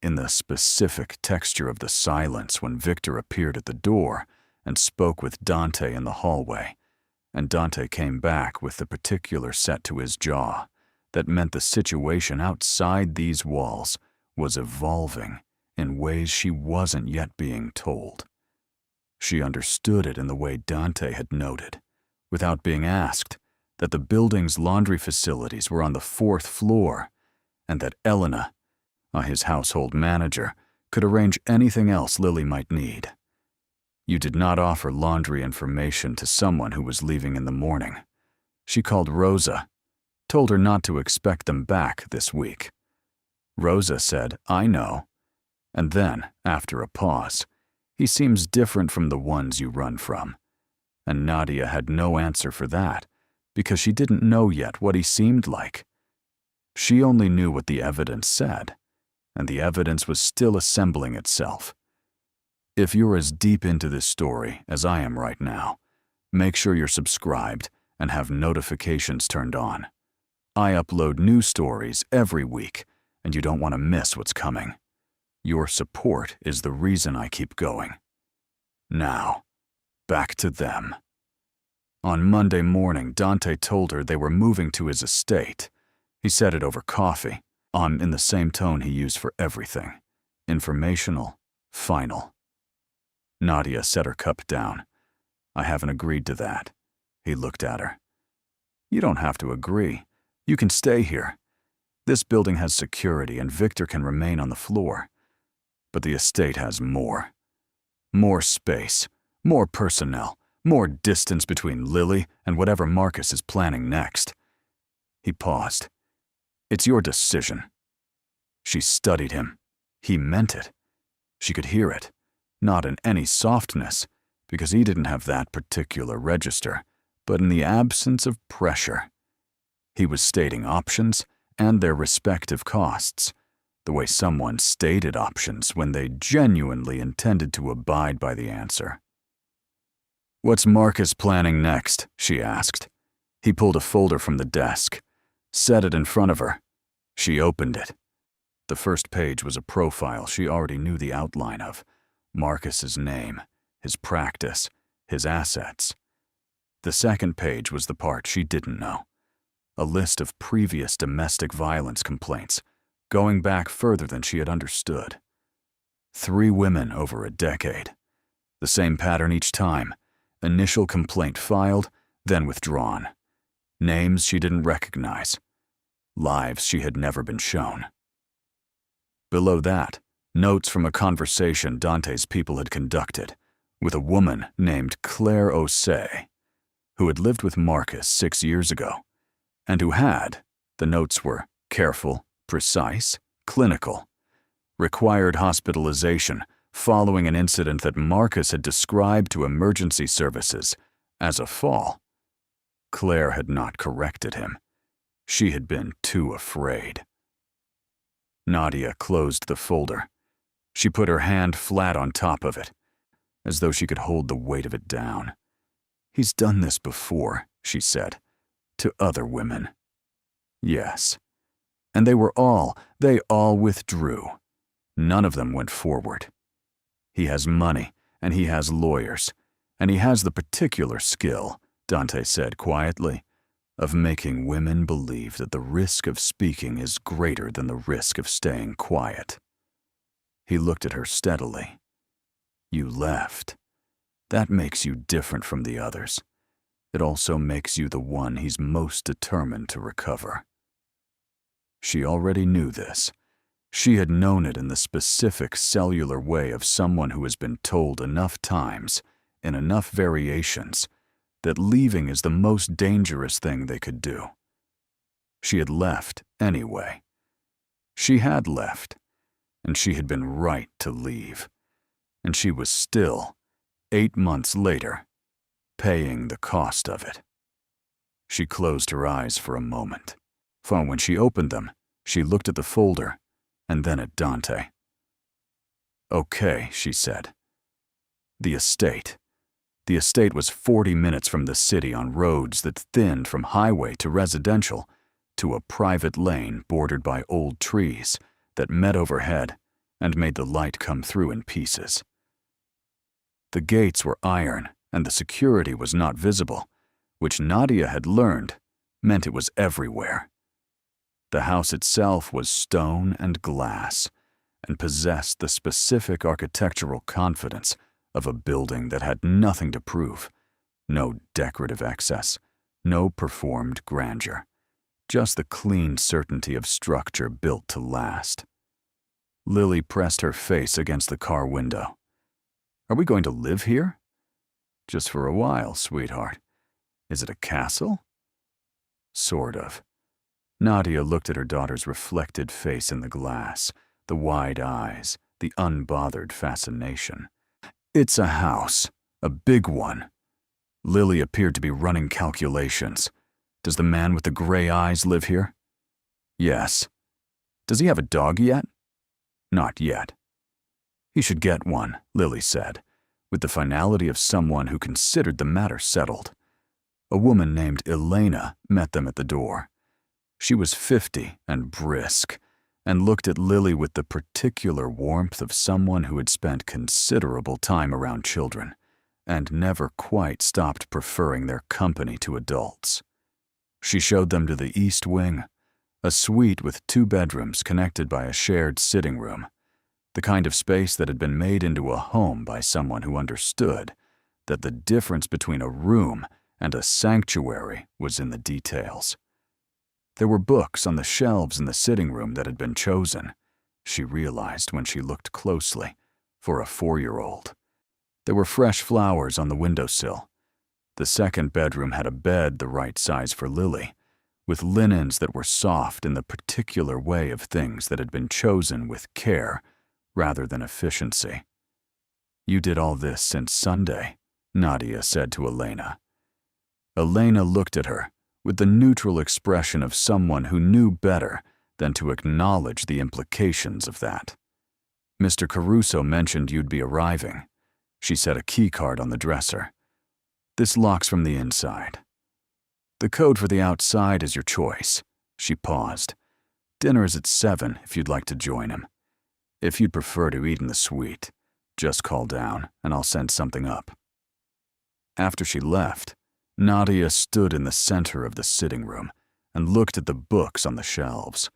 in the specific texture of the silence when Victor appeared at the door and spoke with Dante in the hallway, and Dante came back with the particular set to his jaw that meant the situation outside these walls was evolving in ways she wasn't yet being told. She understood it in the way Dante had noted, without being asked, that the building's laundry facilities were on the 4th floor, and that Elena, his household manager, could arrange anything else Lily might need. You did not offer laundry information to someone who was leaving in the morning. She called Rosa, told her not to expect them back this week. Rosa said, "I know." And then, after a pause, "He seems different from the ones you run from." And Nadia had no answer for that, because she didn't know yet what he seemed like. She only knew what the evidence said, and the evidence was still assembling itself. If you're as deep into this story as I am right now, make sure you're subscribed and have notifications turned on. I upload new stories every week, and you don't want to miss what's coming. Your support is the reason I keep going. Now, back to them. On Monday morning, Dante told her they were moving to his estate. He said it over coffee, in the same tone he used for everything. Informational, final. Nadia set her cup down. "I haven't agreed to that." He looked at her. "You don't have to agree. You can stay here. This building has security and Victor can remain on the floor. But the estate has more. More space, more personnel, more distance between Lily and whatever Marcus is planning next." He paused. "It's your decision." She studied him. He meant it. She could hear it, not in any softness, because he didn't have that particular register, but in the absence of pressure. He was stating options and their respective costs, the way someone stated options when they genuinely intended to abide by the answer. "What's Marcus planning next?" she asked. He pulled a folder from the desk, set it in front of her. She opened it. The first page was a profile she already knew the outline of: Marcus's name, his practice, his assets. The second page was the part she didn't know: a list of previous domestic violence complaints, going back further than she had understood. 3 women over a decade. The same pattern each time: initial complaint filed, then withdrawn. Names she didn't recognize. Lives she had never been shown. Below that, notes from a conversation Dante's people had conducted with a woman named Claire Osei, who had lived with Marcus 6 years ago, and who had, the notes were careful, precise, clinical, required hospitalization following an incident that Marcus had described to emergency services as a fall. Claire had not corrected him. She had been too afraid. Nadia closed the folder. She put her hand flat on top of it, as though she could hold the weight of it down. "He's done this before," she said, "to other women." Yes. And they all withdrew. None of them went forward. He has money, and he has lawyers, and he has the particular skill, Dante said quietly, of making women believe that the risk of speaking is greater than the risk of staying quiet. He looked at her steadily. "You left. That makes you different from the others. It also makes you the one he's most determined to recover." She already knew this. She had known it in the specific cellular way of someone who has been told enough times, in enough variations, that leaving is the most dangerous thing they could do. She had left anyway. She had left, and she had been right to leave. And she was still, 8 months later, paying the cost of it. She closed her eyes for a moment. For when she opened them, she looked at the folder and then at Dante. "Okay," she said. The estate. The estate was 40 minutes from the city on roads that thinned from highway to residential to a private lane bordered by old trees that met overhead and made the light come through in pieces. The gates were iron and the security was not visible, which Nadia had learned meant it was everywhere. The house itself was stone and glass and possessed the specific architectural confidence of a building that had nothing to prove, no decorative excess, no performed grandeur, just the clean certainty of structure built to last. Lily pressed her face against the car window. "Are we going to live here?" "Just for a while, sweetheart. Is it a castle?" "Sort of." Nadia looked at her daughter's reflected face in the glass, the wide eyes, the unbothered fascination. "It's a house, a big one." Lily appeared to be running calculations. "Does the man with the gray eyes live here?" "Yes." "Does he have a dog yet?" "Not yet." "He should get one," Lily said, with the finality of someone who considered the matter settled. A woman named Elena met them at the door. She was 50 and brisk, and looked at Lily with the particular warmth of someone who had spent considerable time around children and never quite stopped preferring their company to adults. She showed them to the east wing, a suite with 2 bedrooms connected by a shared sitting room, the kind of space that had been made into a home by someone who understood that the difference between a room and a sanctuary was in the details. There were books on the shelves in the sitting room that had been chosen, she realized when she looked closely, for a 4-year-old. There were fresh flowers on the windowsill. The second bedroom had a bed the right size for Lily, with linens that were soft in the particular way of things that had been chosen with care rather than efficiency. "You did all this since Sunday," Nadia said to Elena. Elena looked at her with the neutral expression of someone who knew better than to acknowledge the implications of that. "Mr. Caruso mentioned you'd be arriving." She set a key card on the dresser. "This locks from the inside. The code for the outside is your choice." She paused. "Dinner is at 7 if you'd like to join him. If you'd prefer to eat in the suite, just call down and I'll send something up." After she left, Nadia stood in the center of the sitting room and looked at the books on the shelves.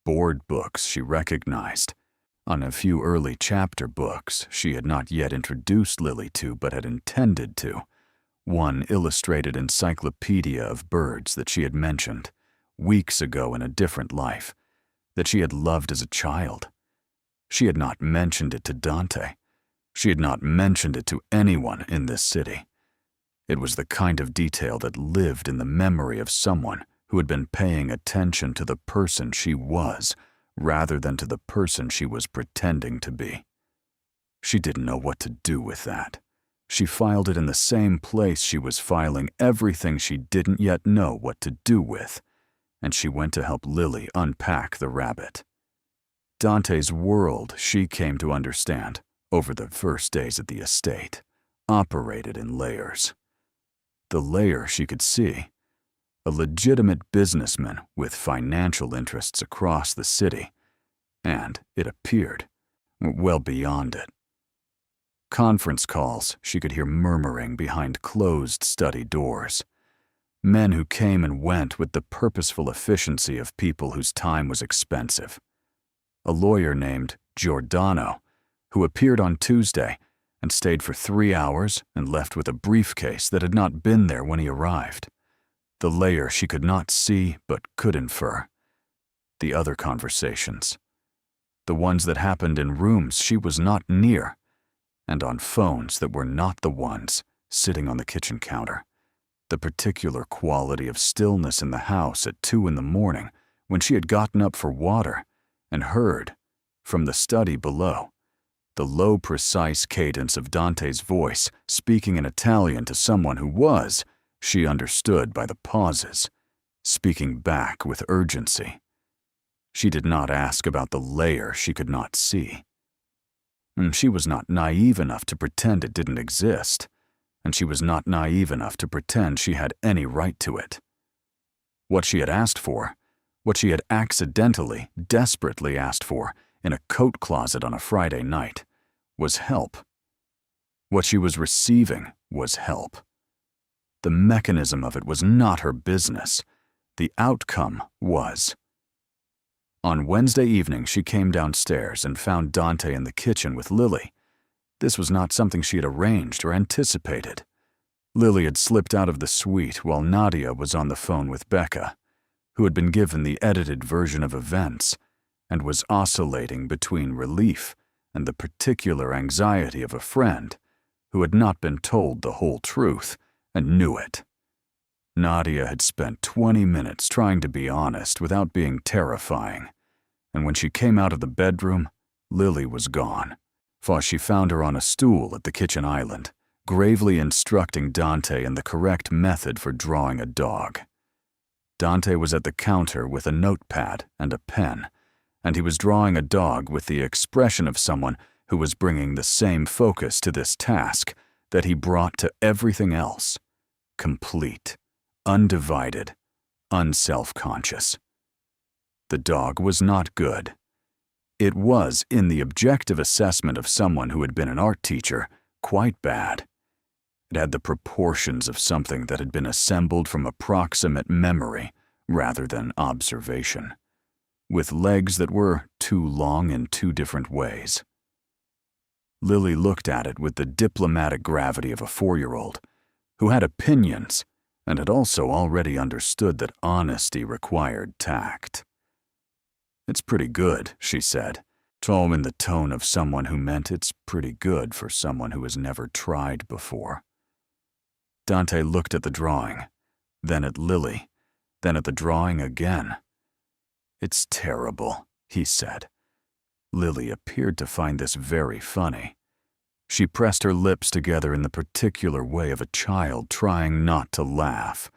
Board books she recognized. On a few early chapter books she had not yet introduced Lily to but had intended to. One illustrated encyclopedia of birds that she had mentioned, weeks ago in a different life, that she had loved as a child. She had not mentioned it to Dante. She had not mentioned it to anyone in this city. It was the kind of detail that lived in the memory of someone who had been paying attention to the person she was rather than to the person she was pretending to be. She didn't know what to do with that. She filed it in the same place she was filing everything she didn't yet know what to do with, and she went to help Lily unpack the rabbit. Dante's world, she came to understand, over the first days at the estate, operated in layers. The layer she could see, a legitimate businessman with financial interests across the city, and, it appeared, well beyond it. Conference calls she could hear murmuring behind closed study doors. Men who came and went with the purposeful efficiency of people whose time was expensive. A lawyer named Giordano, who appeared on Tuesday and stayed for 3 hours and left with a briefcase that had not been there when he arrived. The layer she could not see but could infer. The other conversations. The ones that happened in rooms she was not near, and on phones that were not the ones sitting on the kitchen counter. The particular quality of stillness in the house at 2 in the morning when she had gotten up for water and heard, from the study below. The low, precise cadence of Dante's voice speaking in Italian to someone who was, she understood by the pauses, speaking back with urgency. She did not ask about the layer she could not see. And she was not naive enough to pretend it didn't exist, and she was not naive enough to pretend she had any right to it. What she had asked for, what she had accidentally, desperately asked for in a coat closet on a Friday night, was help. What she was receiving was help. The mechanism of it was not her business. The outcome was. On Wednesday evening, she came downstairs and found Dante in the kitchen with Lily. This was not something she had arranged or anticipated. Lily had slipped out of the suite while Nadia was on the phone with Becca, who had been given the edited version of events and was oscillating between relief and the particular anxiety of a friend who had not been told the whole truth and knew it. Nadia had spent 20 minutes trying to be honest without being terrifying, and when she came out of the bedroom, Lily was gone, for she found her on a stool at the kitchen island, gravely instructing Dante in the correct method for drawing a dog. Dante was at the counter with a notepad and a pen, and he was drawing a dog with the expression of someone who was bringing the same focus to this task that he brought to everything else: complete, undivided, unself-conscious. The dog was not good. It was, in the objective assessment of someone who had been an art teacher, quite bad. It had the proportions of something that had been assembled from approximate memory rather than observation, with legs that were too long in two different ways. Lily looked at it with the diplomatic gravity of a 4-year-old who had opinions and had also already understood that honesty required tact. "It's pretty good," she said, all in the tone of someone who meant it's pretty good for someone who has never tried before. Dante looked at the drawing, then at Lily, then at the drawing again. "It's terrible," he said. Lily appeared to find this very funny. She pressed her lips together in the particular way of a child trying not to laugh,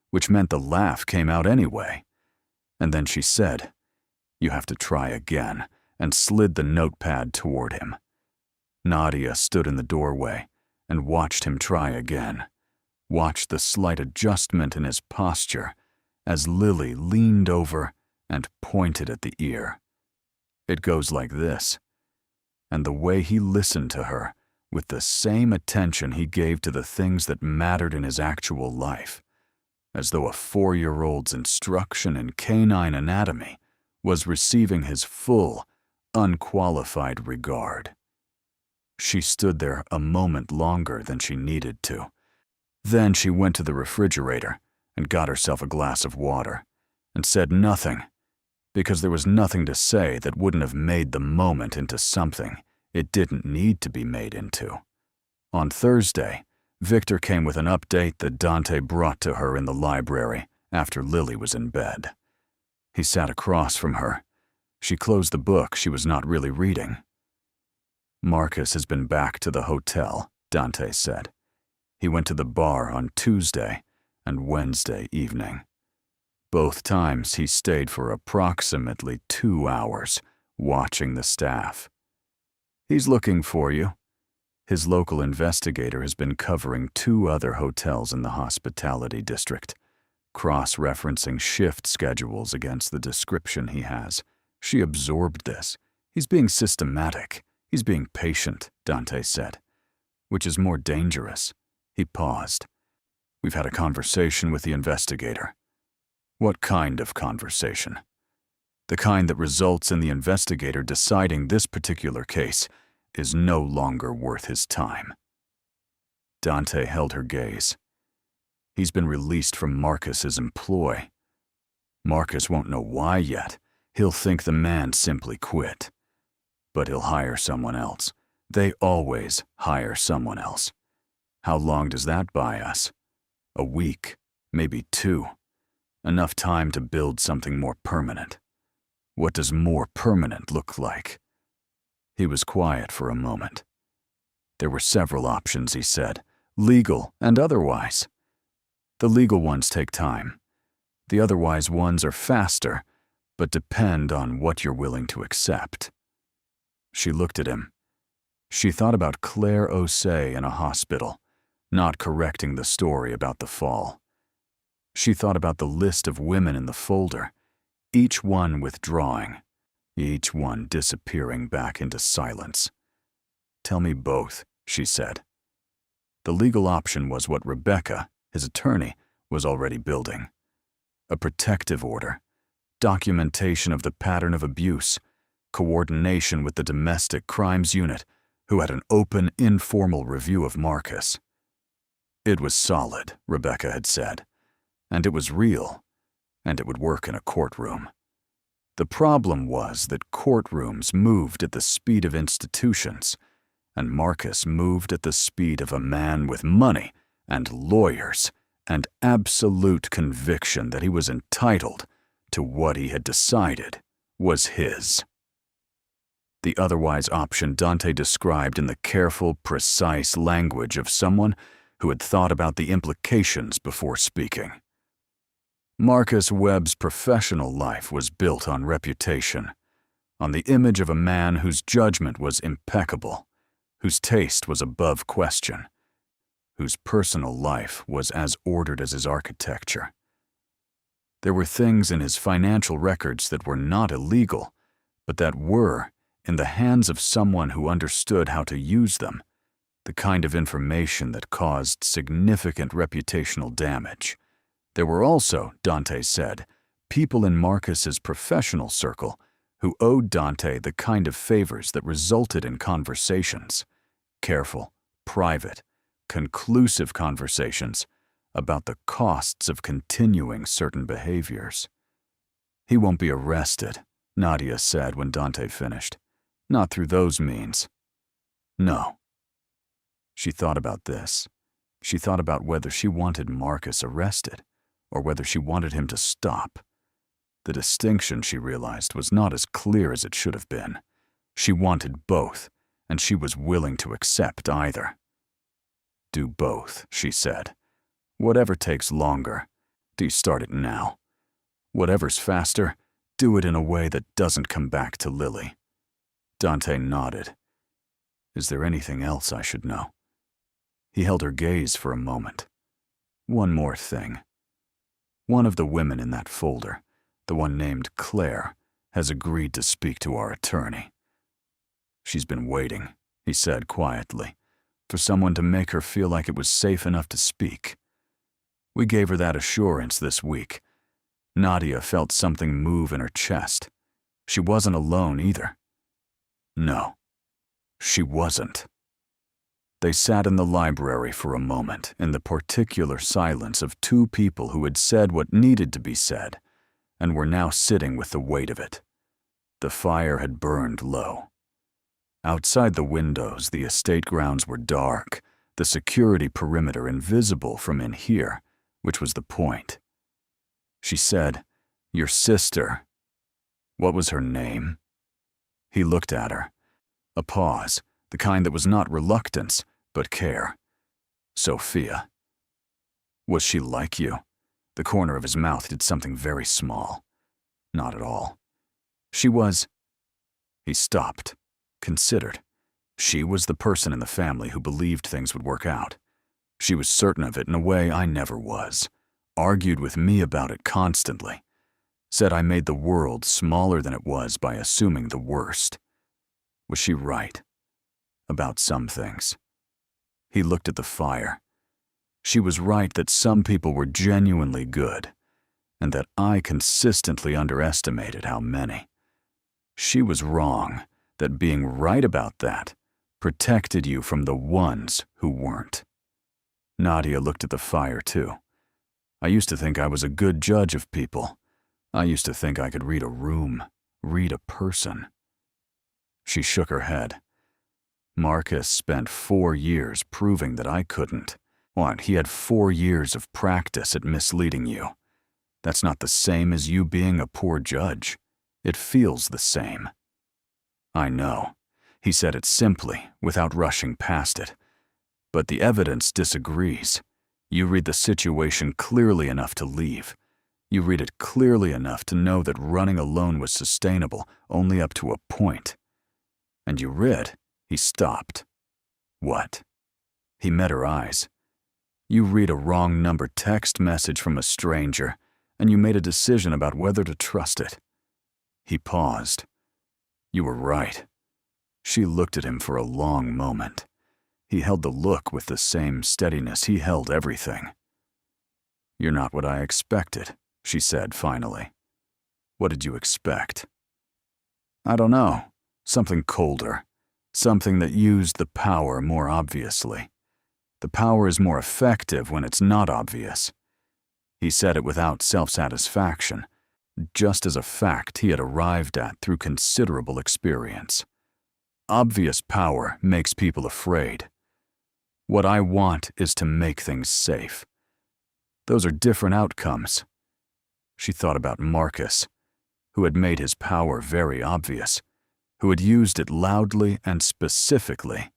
which meant the laugh came out anyway. And then she said, "You have to try again," and slid the notepad toward him. Nadia stood in the doorway and watched him try again, watched the slight adjustment in his posture as Lily leaned over and pointed at the ear. "It goes like this." And the way he listened to her, with the same attention he gave to the things that mattered in his actual life, as though a 4-year-old's instruction in canine anatomy was receiving his full, unqualified regard. She stood there a moment longer than she needed to. Then she went to the refrigerator and got herself a glass of water, and said nothing, because there was nothing to say that wouldn't have made the moment into something it didn't need to be made into. On Thursday, Victor came with an update that Dante brought to her in the library after Lily was in bed. He sat across from her. She closed the book she was not really reading. "Marcus has been back to the hotel," Dante said. "He went to the bar on Tuesday and Wednesday evening. Both times he stayed for approximately 2 hours, watching the staff. He's looking for you." His local investigator has been covering 2 other hotels in the hospitality district, cross-referencing shift schedules against the description he has. She absorbed this. "He's being systematic. He's being patient," Dante said. "Which is more dangerous." He paused. "We've had a conversation with the investigator." "What kind of conversation?" "The kind that results in the investigator deciding this particular case is no longer worth his time." Dante held her gaze. "He's been released from Marcus's employ. Marcus won't know why yet. He'll think the man simply quit. But he'll hire someone else. They always hire someone else. How long does that buy us? A week, maybe 2. Enough time to build something more permanent. What does more permanent look like? He was quiet for a moment. There were several options, he said, legal and otherwise. The legal ones take time. The otherwise ones are faster, but depend on what you're willing to accept. She looked at him. She thought about Claire Osei in a hospital, not correcting the story about the fall. She thought about the list of women in the folder, each one withdrawing, each one disappearing back into silence. Tell me both, she said. The legal option was what Rebecca, his attorney, was already building. A protective order, documentation of the pattern of abuse, coordination with the domestic crimes unit, who had an open, informal review of Marcus. It was solid, Rebecca had said, and it was real, and it would work in a courtroom. The problem was that courtrooms moved at the speed of institutions, and Marcus moved at the speed of a man with money and lawyers and absolute conviction that he was entitled to what he had decided was his. The otherwise option Dante described in the careful, precise language of someone who had thought about the implications before speaking. Marcus Webb's professional life was built on reputation, on the image of a man whose judgment was impeccable, whose taste was above question, whose personal life was as ordered as his architecture. There were things in his financial records that were not illegal, but that were, in the hands of someone who understood how to use them, the kind of information that caused significant reputational damage. There were also, Dante said, people in Marcus's professional circle who owed Dante the kind of favors that resulted in conversations, careful, private, conclusive conversations about the costs of continuing certain behaviors. He won't be arrested, Nadia said when Dante finished. Not through those means. No. She thought about this. She thought about whether she wanted Marcus arrested or whether she wanted him to stop. The distinction, she realized, was not as clear as it should have been. She wanted both, and she was willing to accept either. Do both, she said. Whatever takes longer, do you start it now? Whatever's faster, do it in a way that doesn't come back to Lily. Dante nodded. Is there anything else I should know? He held her gaze for a moment. One more thing. One of the women in that folder, the one named Claire, has agreed to speak to our attorney. She's been waiting, he said quietly, for someone to make her feel like it was safe enough to speak. We gave her that assurance this week. Nadia felt something move in her chest. She wasn't alone either. No, she wasn't. They sat in the library for a moment in the particular silence of two people who had said what needed to be said and were now sitting with the weight of it. The fire had burned low. Outside the windows, the estate grounds were dark, the security perimeter invisible from in here, which was the point. She said, "Your sister. What was her name?" He looked at her. A pause, the kind that was not reluctance, but care. Sophia. Was she like you? The corner of his mouth did something very small. Not at all. She was... He stopped, considered. She was the person in the family who believed things would work out. She was certain of it in a way I never was. Argued with me about it constantly. Said I made the world smaller than it was by assuming the worst. Was she right? About some things. He looked at the fire. She was right that some people were genuinely good, and that I consistently underestimated how many. She was wrong that being right about that protected you from the ones who weren't. Nadia looked at the fire too. I used to think I was a good judge of people. I used to think I could read a room, read a person. She shook her head. Marcus spent 4 years proving that I couldn't. What, he had 4 years of practice at misleading you. That's not the same as you being a poor judge. It feels the same. I know. He said it simply, without rushing past it. But the evidence disagrees. You read the situation clearly enough to leave. You read it clearly enough to know that running alone was sustainable only up to a point. And you read, he stopped. What? He met her eyes. You read a wrong number text message from a stranger, and you made a decision about whether to trust it. He paused. You were right. She looked at him for a long moment. He held the look with the same steadiness he held everything. You're not what I expected, she said finally. What did you expect? I don't know. Something colder. Something that used the power more obviously. The power is more effective when it's not obvious. He said it without self-satisfaction, just as a fact he had arrived at through considerable experience. Obvious power makes people afraid. What I want is to make things safe. Those are different outcomes. She thought about Marcus, who had made his power very obvious, who had used it loudly and specifically,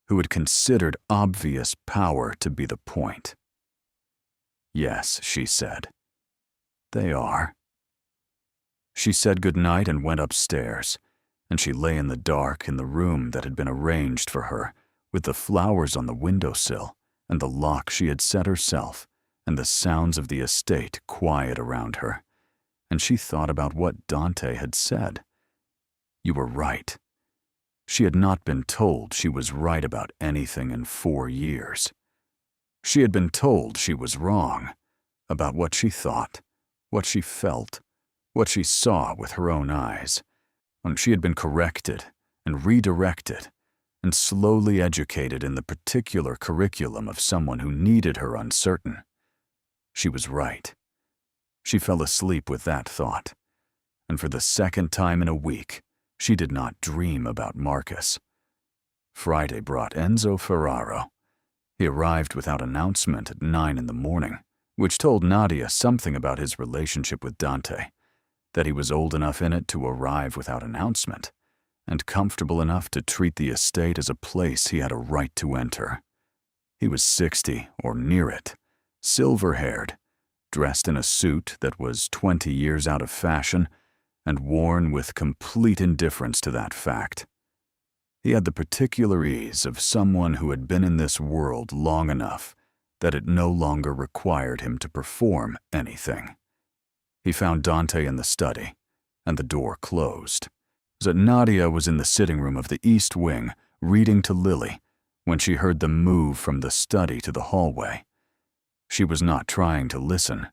who had considered obvious power to be the point. Yes, she said. They are. She said goodnight and went upstairs, and she lay in the dark in the room that had been arranged for her, with the flowers on the windowsill and the lock she had set herself and the sounds of the estate quiet around her. And she thought about what Dante had said. You were right. She had not been told she was right about anything in 4 years. She had been told she was wrong about what she thought, what she felt, what she saw with her own eyes. And she had been corrected and redirected and slowly educated in the particular curriculum of someone who needed her uncertain. She was right. She fell asleep with that thought, and for the second time in a week, she did not dream about Marcus. Friday brought Enzo Ferraro. He arrived without announcement at 9 in the morning, which told Nadia something about his relationship with Dante, that he was old enough in it to arrive without announcement, and comfortable enough to treat the estate as a place he had a right to enter. He was 60 or near it, silver-haired, dressed in a suit that was 20 years out of fashion, and worn with complete indifference to that fact. He had the particular ease of someone who had been in this world long enough that it no longer required him to perform anything. He found Dante in the study, and the door closed. Nadia was in the sitting room of the East Wing, reading to Lily, when she heard them move from the study to the hallway. She was not trying to listen,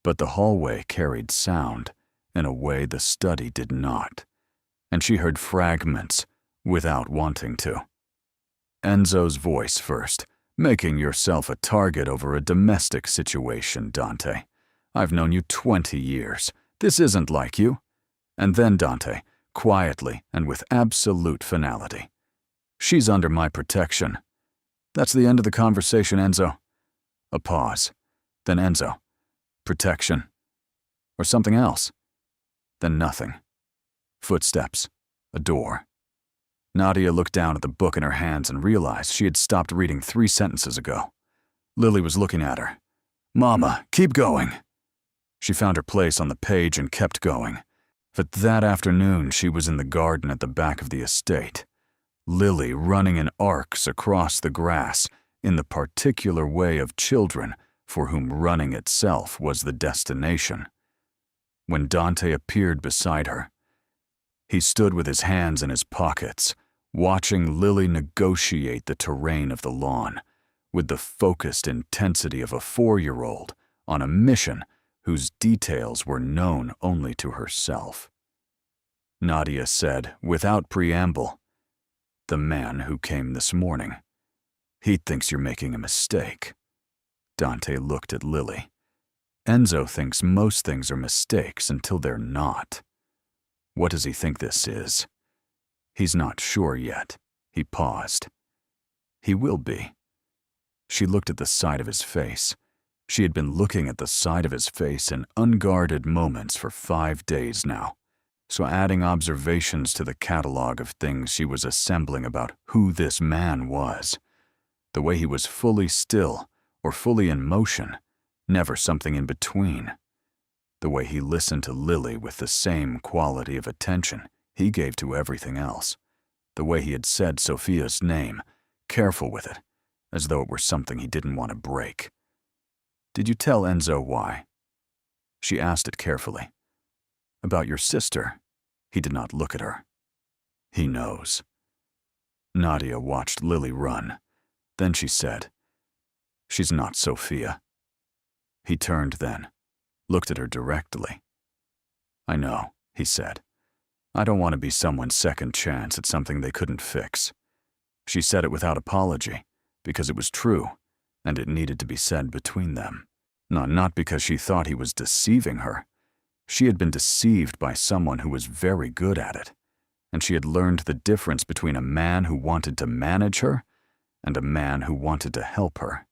but the hallway carried sound in a way the study did not, and she heard fragments without wanting to. Enzo's voice first, making yourself a target over a domestic situation, Dante. I've known you 20 years. This isn't like you. And then Dante, quietly and with absolute finality. She's under my protection. That's the end of the conversation, Enzo. A pause. Then Enzo. Protection. Or something else. Then nothing. Footsteps. A door. Nadia looked down at the book in her hands and realized she had stopped reading 3 sentences ago. Lily was looking at her. Mama, keep going. She found her place on the page and kept going. But that afternoon she was in the garden at the back of the estate. Lily running in arcs across the grass in the particular way of children for whom running itself was the destination. When Dante appeared beside her, he stood with his hands in his pockets, watching Lily negotiate the terrain of the lawn with the focused intensity of a 4-year-old on a mission whose details were known only to herself. Nadia said, without preamble, "The man who came this morning. He thinks you're making a mistake." Dante looked at Lily. Enzo thinks most things are mistakes until they're not. What does he think this is? He's not sure yet. He paused. He will be. She looked at the side of his face. She had been looking at the side of his face in unguarded moments for 5 days now. So adding observations to the catalog of things she was assembling about who this man was, the way he was fully still or fully in motion, never something in between, the way he listened to Lily with the same quality of attention he gave to everything else, the way he had said Sophia's name, careful with it, as though it were something he didn't want to break. "Did you tell Enzo why?" She asked it carefully. "About your sister." He did not look at her. "He knows." Nadia watched Lily run. Then she said, "She's not Sophia." He turned then, looked at her directly. "I know," he said. "I don't want to be someone's second chance at something they couldn't fix." She said it without apology, because it was true, and it needed to be said between them. Not because she thought he was deceiving her. She had been deceived by someone who was very good at it, and she had learned the difference between a man who wanted to manage her and a man who wanted to help her.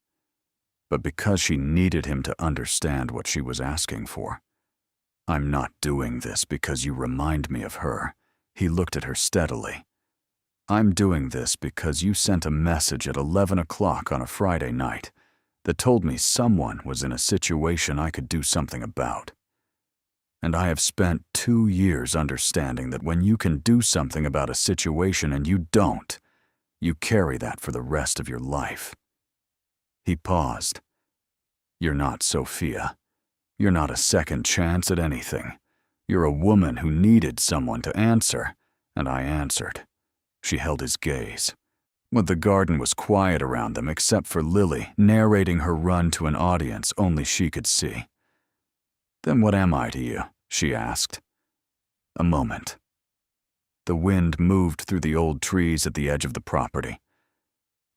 But because she needed him to understand what she was asking for. "I'm not doing this because you remind me of her." He looked at her steadily. "I'm doing this because you sent a message at 11 o'clock on a Friday night that told me someone was in a situation I could do something about. And I have spent 2 years understanding that when you can do something about a situation and you don't, you carry that for the rest of your life." He paused. "You're not Sophia. You're not a second chance at anything. You're a woman who needed someone to answer, and I answered." She held his gaze. But the garden was quiet around them except for Lily narrating her run to an audience only she could see. "Then what am I to you?" she asked. A moment. The wind moved through the old trees at the edge of the property.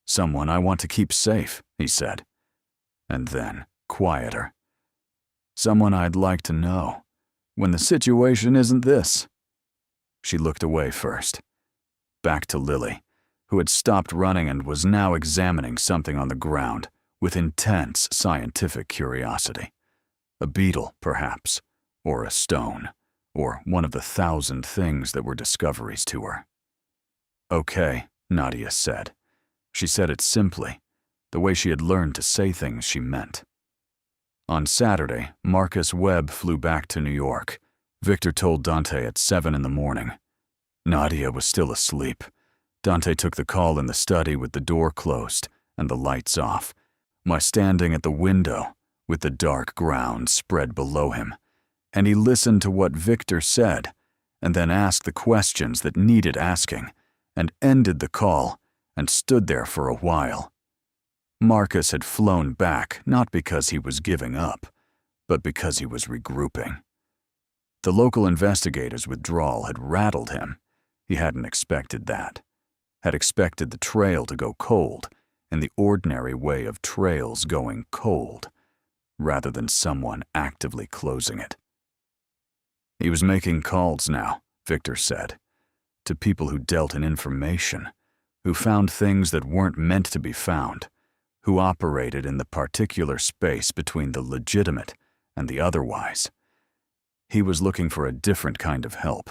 "Someone I want to keep safe," he said. And then, quieter. "Someone I'd like to know, when the situation isn't this." She looked away first. Back to Lily, who had stopped running and was now examining something on the ground with intense scientific curiosity. A beetle, perhaps, or a stone, or one of the 1,000 things that were discoveries to her. "Okay," Nadia said. She said it simply, the way she had learned to say things she meant. On Saturday, Marcus Webb flew back to New York. Victor told Dante at 7 in the morning. Nadia was still asleep. Dante took the call in the study with the door closed and the lights off, standing at the window with the dark ground spread below him, and he listened to what Victor said and then asked the questions that needed asking and ended the call and stood there for a while. Marcus had flown back not because he was giving up, but because he was regrouping. The local investigators' withdrawal had rattled him. He hadn't expected that. Had expected the trail to go cold in the ordinary way of trails going cold, rather than someone actively closing it. He was making calls now, Victor said, to people who dealt in information, who found things that weren't meant to be found, who operated in the particular space between the legitimate and the otherwise. He was looking for a different kind of help,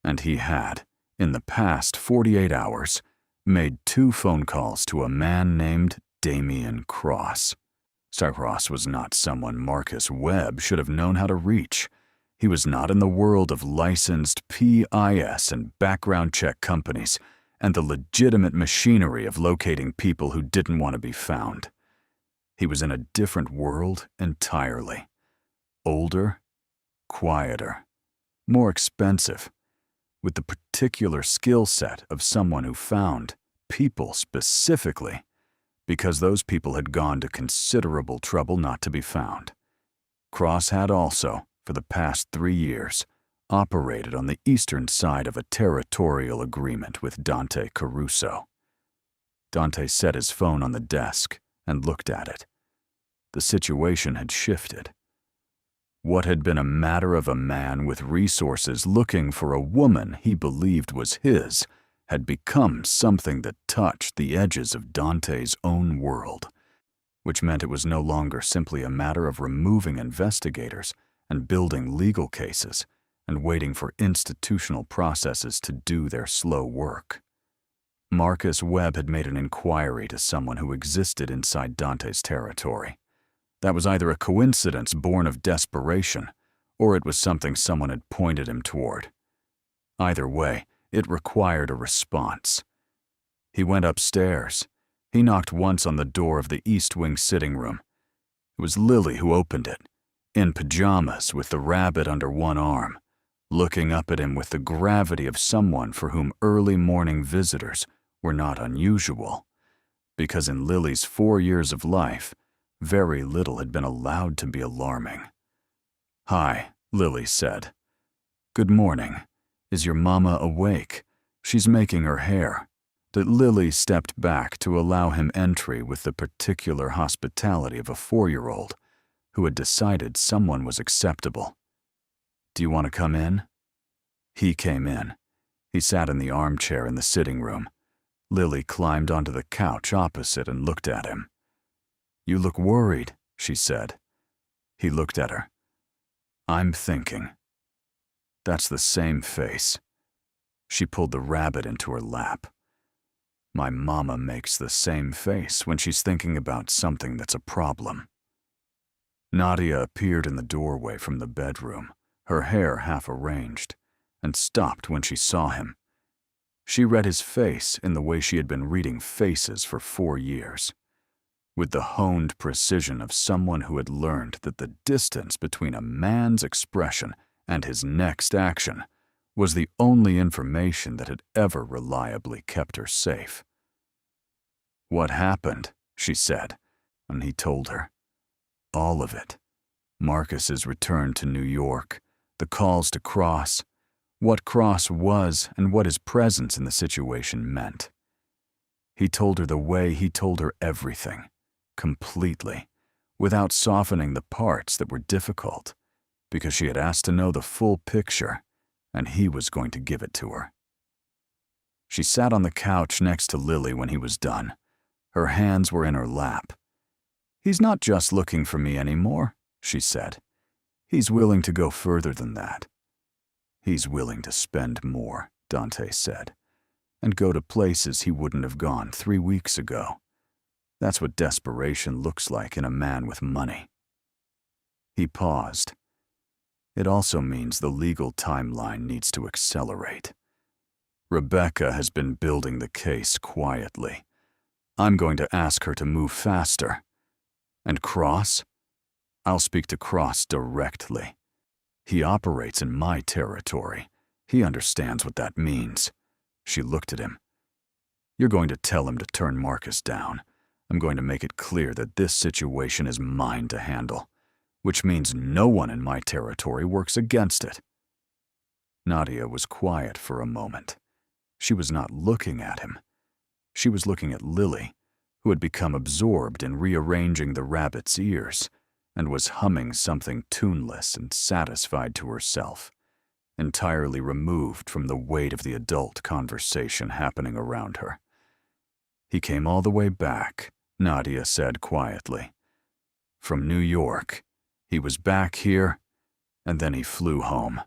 and he had, in the past 48 hours, made 2 phone calls to a man named Damian Cross. Cross was not someone Marcus Webb should have known how to reach. He was not in the world of licensed PIS and background check companies and the legitimate machinery of locating people who didn't want to be found. He was in a different world entirely. Older, quieter, more expensive, with the particular skill set of someone who found people specifically because those people had gone to considerable trouble not to be found. Cross had also, for the past 3 years, operated on the eastern side of a territorial agreement with Dante Caruso. Dante set his phone on the desk and looked at it. The situation had shifted. What had been a matter of a man with resources looking for a woman he believed was his had become something that touched the edges of Dante's own world, which meant it was no longer simply a matter of removing investigators and building legal cases and waiting for institutional processes to do their slow work. Marcus Webb had made an inquiry to someone who existed inside Dante's territory. That was either a coincidence born of desperation, or it was something someone had pointed him toward. Either way, it required a response. He went upstairs. He knocked once on the door of the East Wing sitting room. It was Lily who opened it, in pajamas with the rabbit under one arm, looking up at him with the gravity of someone for whom early morning visitors were not unusual, because in Lily's 4 years of life, very little had been allowed to be alarming. "Hi," Lily said. "Good morning. Is your mama awake? She's making her hair." Lily stepped back to allow him entry with the particular hospitality of a 4-year-old who had decided someone was acceptable. "Do you want to come in?" He came in. He sat in the armchair in the sitting room. Lily climbed onto the couch opposite and looked at him. "You look worried," she said. He looked at her. "I'm thinking." "That's the same face." She pulled the rabbit into her lap. "My mama makes the same face when she's thinking about something that's a problem." Nadia appeared in the doorway from the bedroom, her hair half arranged, and stopped when she saw him. She read his face in the way she had been reading faces for 4 years, with the honed precision of someone who had learned that the distance between a man's expression and his next action was the only information that had ever reliably kept her safe. "What happened?" she said, and he told her. All of it. Marcus's return to New York, the calls to Cross, what Cross was and what his presence in the situation meant. He told her the way he told her everything, completely, without softening the parts that were difficult, because she had asked to know the full picture, and he was going to give it to her. She sat on the couch next to Lily when he was done. Her hands were in her lap. "He's not just looking for me anymore," she said. "He's willing to go further than that." "He's willing to spend more," Dante said, "and go to places he wouldn't have gone 3 weeks ago. That's what desperation looks like in a man with money." He paused. "It also means the legal timeline needs to accelerate. Rebecca has been building the case quietly. I'm going to ask her to move faster. And Cross? I'll speak to Cross directly. He operates in my territory. He understands what that means." She looked at him. "You're going to tell him to turn Marcus down. I'm going to make it clear that this situation is mine to handle, which means no one in my territory works against it." Nadia was quiet for a moment. She was not looking at him. She was looking at Lily, who had become absorbed in rearranging the rabbit's ears and was humming something tuneless and satisfied to herself, entirely removed from the weight of the adult conversation happening around her. "He came all the way back," Nadia said quietly. "From New York. He was back here, and then he flew home,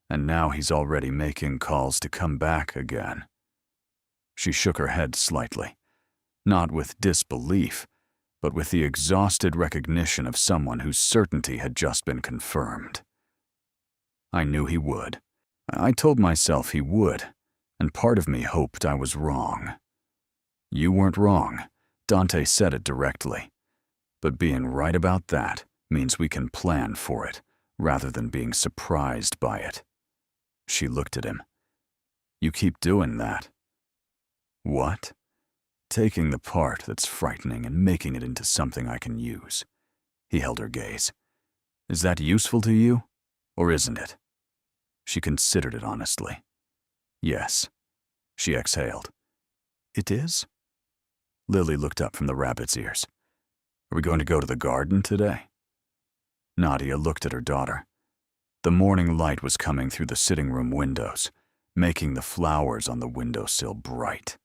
and now he's already making calls to come back again." She shook her head slightly, not with disbelief, but with the exhausted recognition of someone whose certainty had just been confirmed. "I knew he would. I told myself he would, and part of me hoped I was wrong." "You weren't wrong," Dante said it directly. "But being right about that means we can plan for it, rather than being surprised by it." She looked at him. "You keep doing that." "What?" "Taking the part that's frightening and making it into something I can use." He held her gaze. "Is that useful to you, or isn't it?" She considered it honestly. "Yes." She exhaled. "It is?" Lily looked up from the rabbit's ears. "Are we going to go to the garden today?" Nadia looked at her daughter. The morning light was coming through the sitting room windows, making the flowers on the windowsill bright.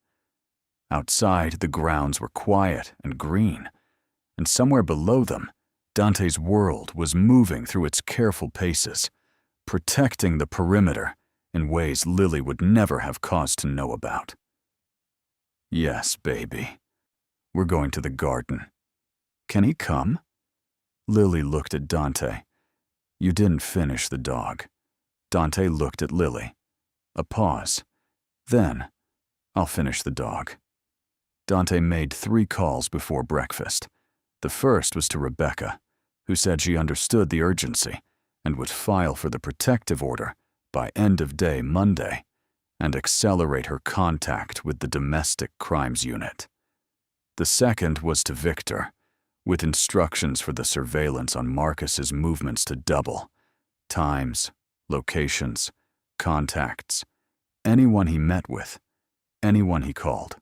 Outside, the grounds were quiet and green, and somewhere below them, Dante's world was moving through its careful paces, protecting the perimeter in ways Lily would never have cause to know about. "Yes, baby. We're going to the garden. Can he come?" Lily looked at Dante. "You didn't finish the dog." Dante looked at Lily. A pause. Then, "I'll finish the dog." Dante made 3 calls before breakfast. The first was to Rebecca, who said she understood the urgency and would file for the protective order by end of day Monday and accelerate her contact with the domestic crimes unit. The second was to Victor, with instructions for the surveillance on Marcus's movements to double: times, locations, contacts, anyone he met with, anyone he called.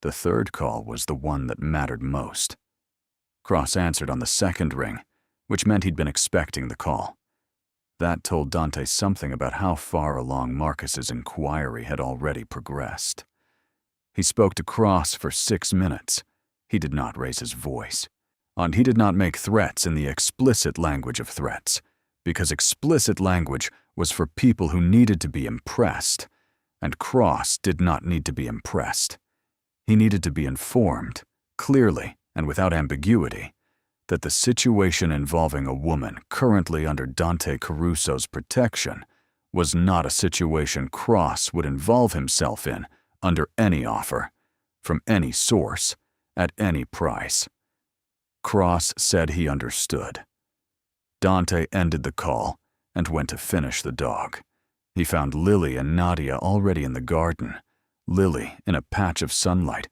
The third call was the one that mattered most. Cross answered on the second ring, which meant he'd been expecting the call. That told Dante something about how far along Marcus's inquiry had already progressed. He spoke to Cross for 6 minutes. He did not raise his voice. And he did not make threats in the explicit language of threats, because explicit language was for people who needed to be impressed, and Cross did not need to be impressed. He needed to be informed, clearly and without ambiguity, that the situation involving a woman currently under Dante Caruso's protection was not a situation Cross would involve himself in under any offer, from any source, at any price. Cross said he understood. Dante ended the call and went to finish the dog. He found Lily and Nadia already in the garden, Lily in a patch of sunlight,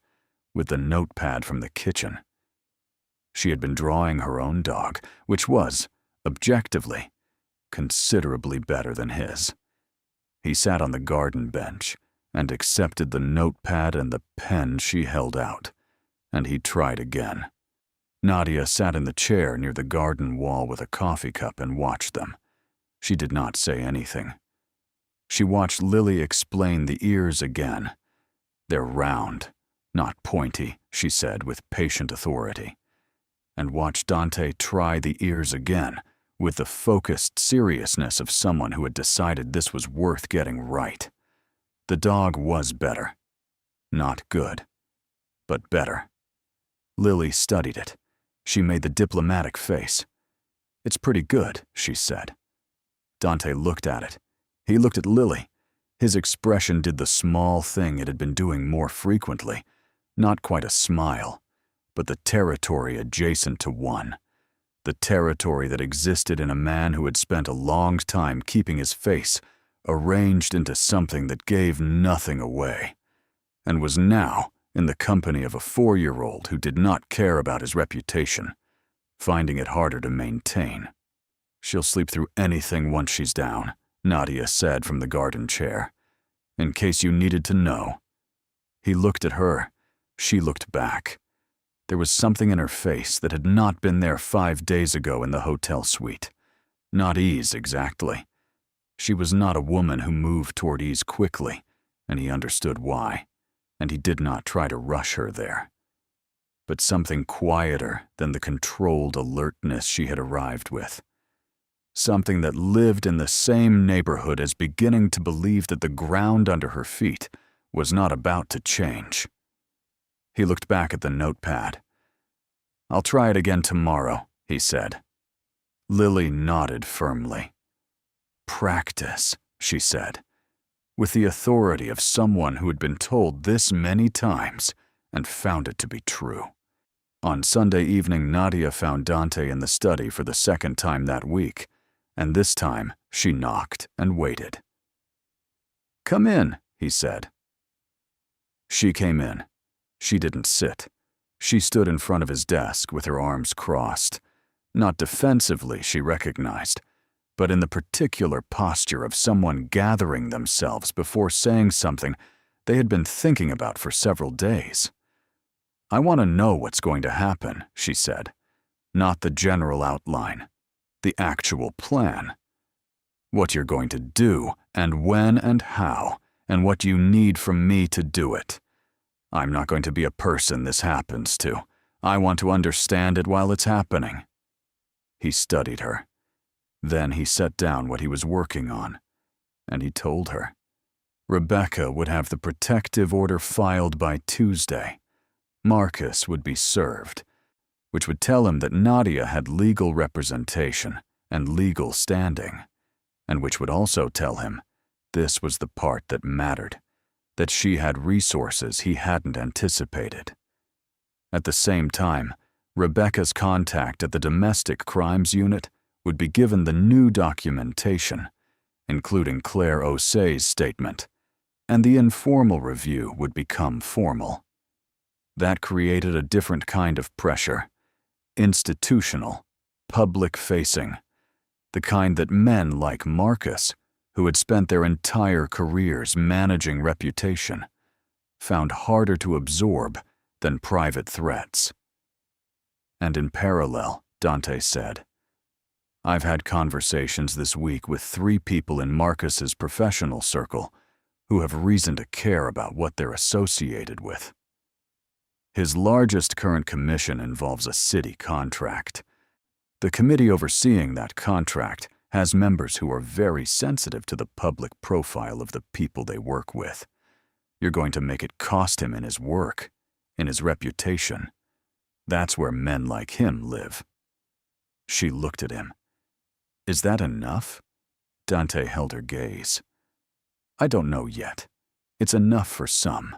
with the notepad from the kitchen. She had been drawing her own dog, which was, objectively, considerably better than his. He sat on the garden bench and accepted the notepad and the pen she held out, and he tried again. Nadia sat in the chair near the garden wall with a coffee cup and watched them. She did not say anything. She watched Lily explain the ears again. "They're round, not pointy," she said with patient authority, and watched Dante try the ears again with the focused seriousness of someone who had decided this was worth getting right. The dog was better. Not good, but better. Lily studied it. She made the diplomatic face. "It's pretty good," she said. Dante looked at it. He looked at Lily. His expression did the small thing it had been doing more frequently. Not quite a smile, but the territory adjacent to one. The territory that existed in a man who had spent a long time keeping his face arranged into something that gave nothing away, and was now in the company of a 4-year-old who did not care about his reputation, finding it harder to maintain. "She'll sleep through anything once she's down," Nadia said from the garden chair. "In case you needed to know." He looked at her. She looked back. There was something in her face that had not been there 5 days ago in the hotel suite. Not ease, exactly. She was not a woman who moved toward ease quickly, and he understood why, and he did not try to rush her there. But something quieter than the controlled alertness she had arrived with. Something that lived in the same neighborhood as beginning to believe that the ground under her feet was not about to change. He looked back at the notepad. "I'll try it again tomorrow," he said. Lily nodded firmly. "Practice," she said, with the authority of someone who had been told this many times and found it to be true. On Sunday evening, Nadia found Dante in the study for the second time that week, and this time she knocked and waited. "Come in," he said. She came in. She didn't sit. She stood in front of his desk with her arms crossed. Not defensively, she recognized, but in the particular posture of someone gathering themselves before saying something they had been thinking about for several days. "I want to know what's going to happen," she said. "Not the general outline. The actual plan. What you're going to do, and when and how, and what you need from me to do it. I'm not going to be a person this happens to. I want to understand it while it's happening." He studied her. Then he set down what he was working on, and he told her. Rebecca would have the protective order filed by Tuesday. Marcus would be served, which would tell him that Nadia had legal representation and legal standing, and which would also tell him this was the part that mattered, that she had resources he hadn't anticipated. At the same time, Rebecca's contact at the domestic crimes unit would be given the new documentation, including Claire Osei's statement, and the informal review would become formal. That created a different kind of pressure, institutional, public-facing, the kind that men like Marcus, who had spent their entire careers managing reputation, found harder to absorb than private threats. And in parallel, Dante said, I've had conversations this week with 3 people in Marcus's professional circle who have reason to care about what they're associated with. His largest current commission involves a city contract. The committee overseeing that contract has members who are very sensitive to the public profile of the people they work with. You're going to make it cost him in his work, in his reputation. That's where men like him live. She looked at him. Is that enough? Dante held her gaze. I don't know yet. It's enough for some.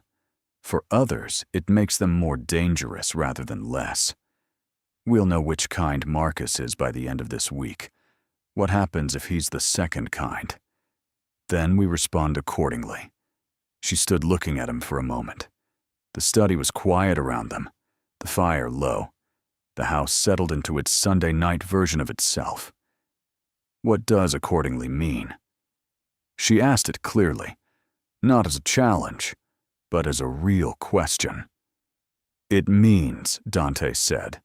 For others, it makes them more dangerous rather than less. We'll know which kind Marcus is by the end of this week. What happens if he's the second kind? Then we respond accordingly. She stood looking at him for a moment. The study was quiet around them, the fire low. The house settled into its Sunday night version of itself. What does accordingly mean? She asked it clearly, not as a challenge, but as a real question. It means, Dante said,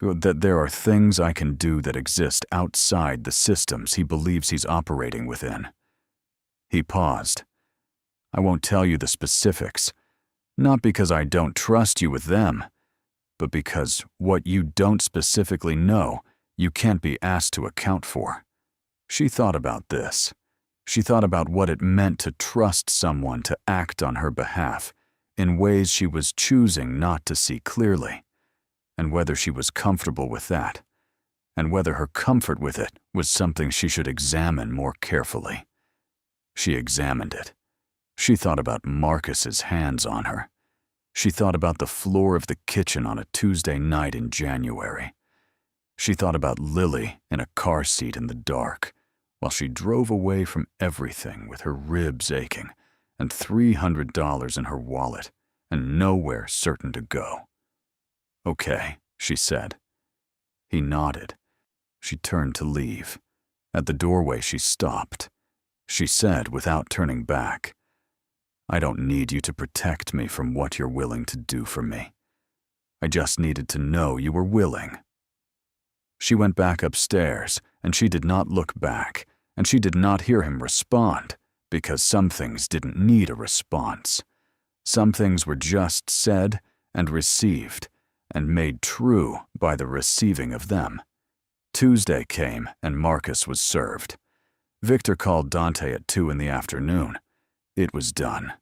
that there are things I can do that exist outside the systems he believes he's operating within. He paused. I won't tell you the specifics, not because I don't trust you with them, but because what you don't specifically know, you can't be asked to account for. She thought about this. She thought about what it meant to trust someone to act on her behalf in ways she was choosing not to see clearly, and whether she was comfortable with that, and whether her comfort with it was something she should examine more carefully. She examined it. She thought about Marcus's hands on her. She thought about the floor of the kitchen on a Tuesday night in January. She thought about Lily in a car seat in the dark, while she drove away from everything with her ribs aching and $300 in her wallet and nowhere certain to go. Okay, she said. He nodded. She turned to leave. At the doorway, she stopped. She said without turning back, I don't need you to protect me from what you're willing to do for me. I just needed to know you were willing. She went back upstairs, and she did not look back, and she did not hear him respond, because some things didn't need a response. Some things were just said and received, and made true by the receiving of them. Tuesday came, and Marcus was served. Victor called Dante at 2 in the afternoon. It was done.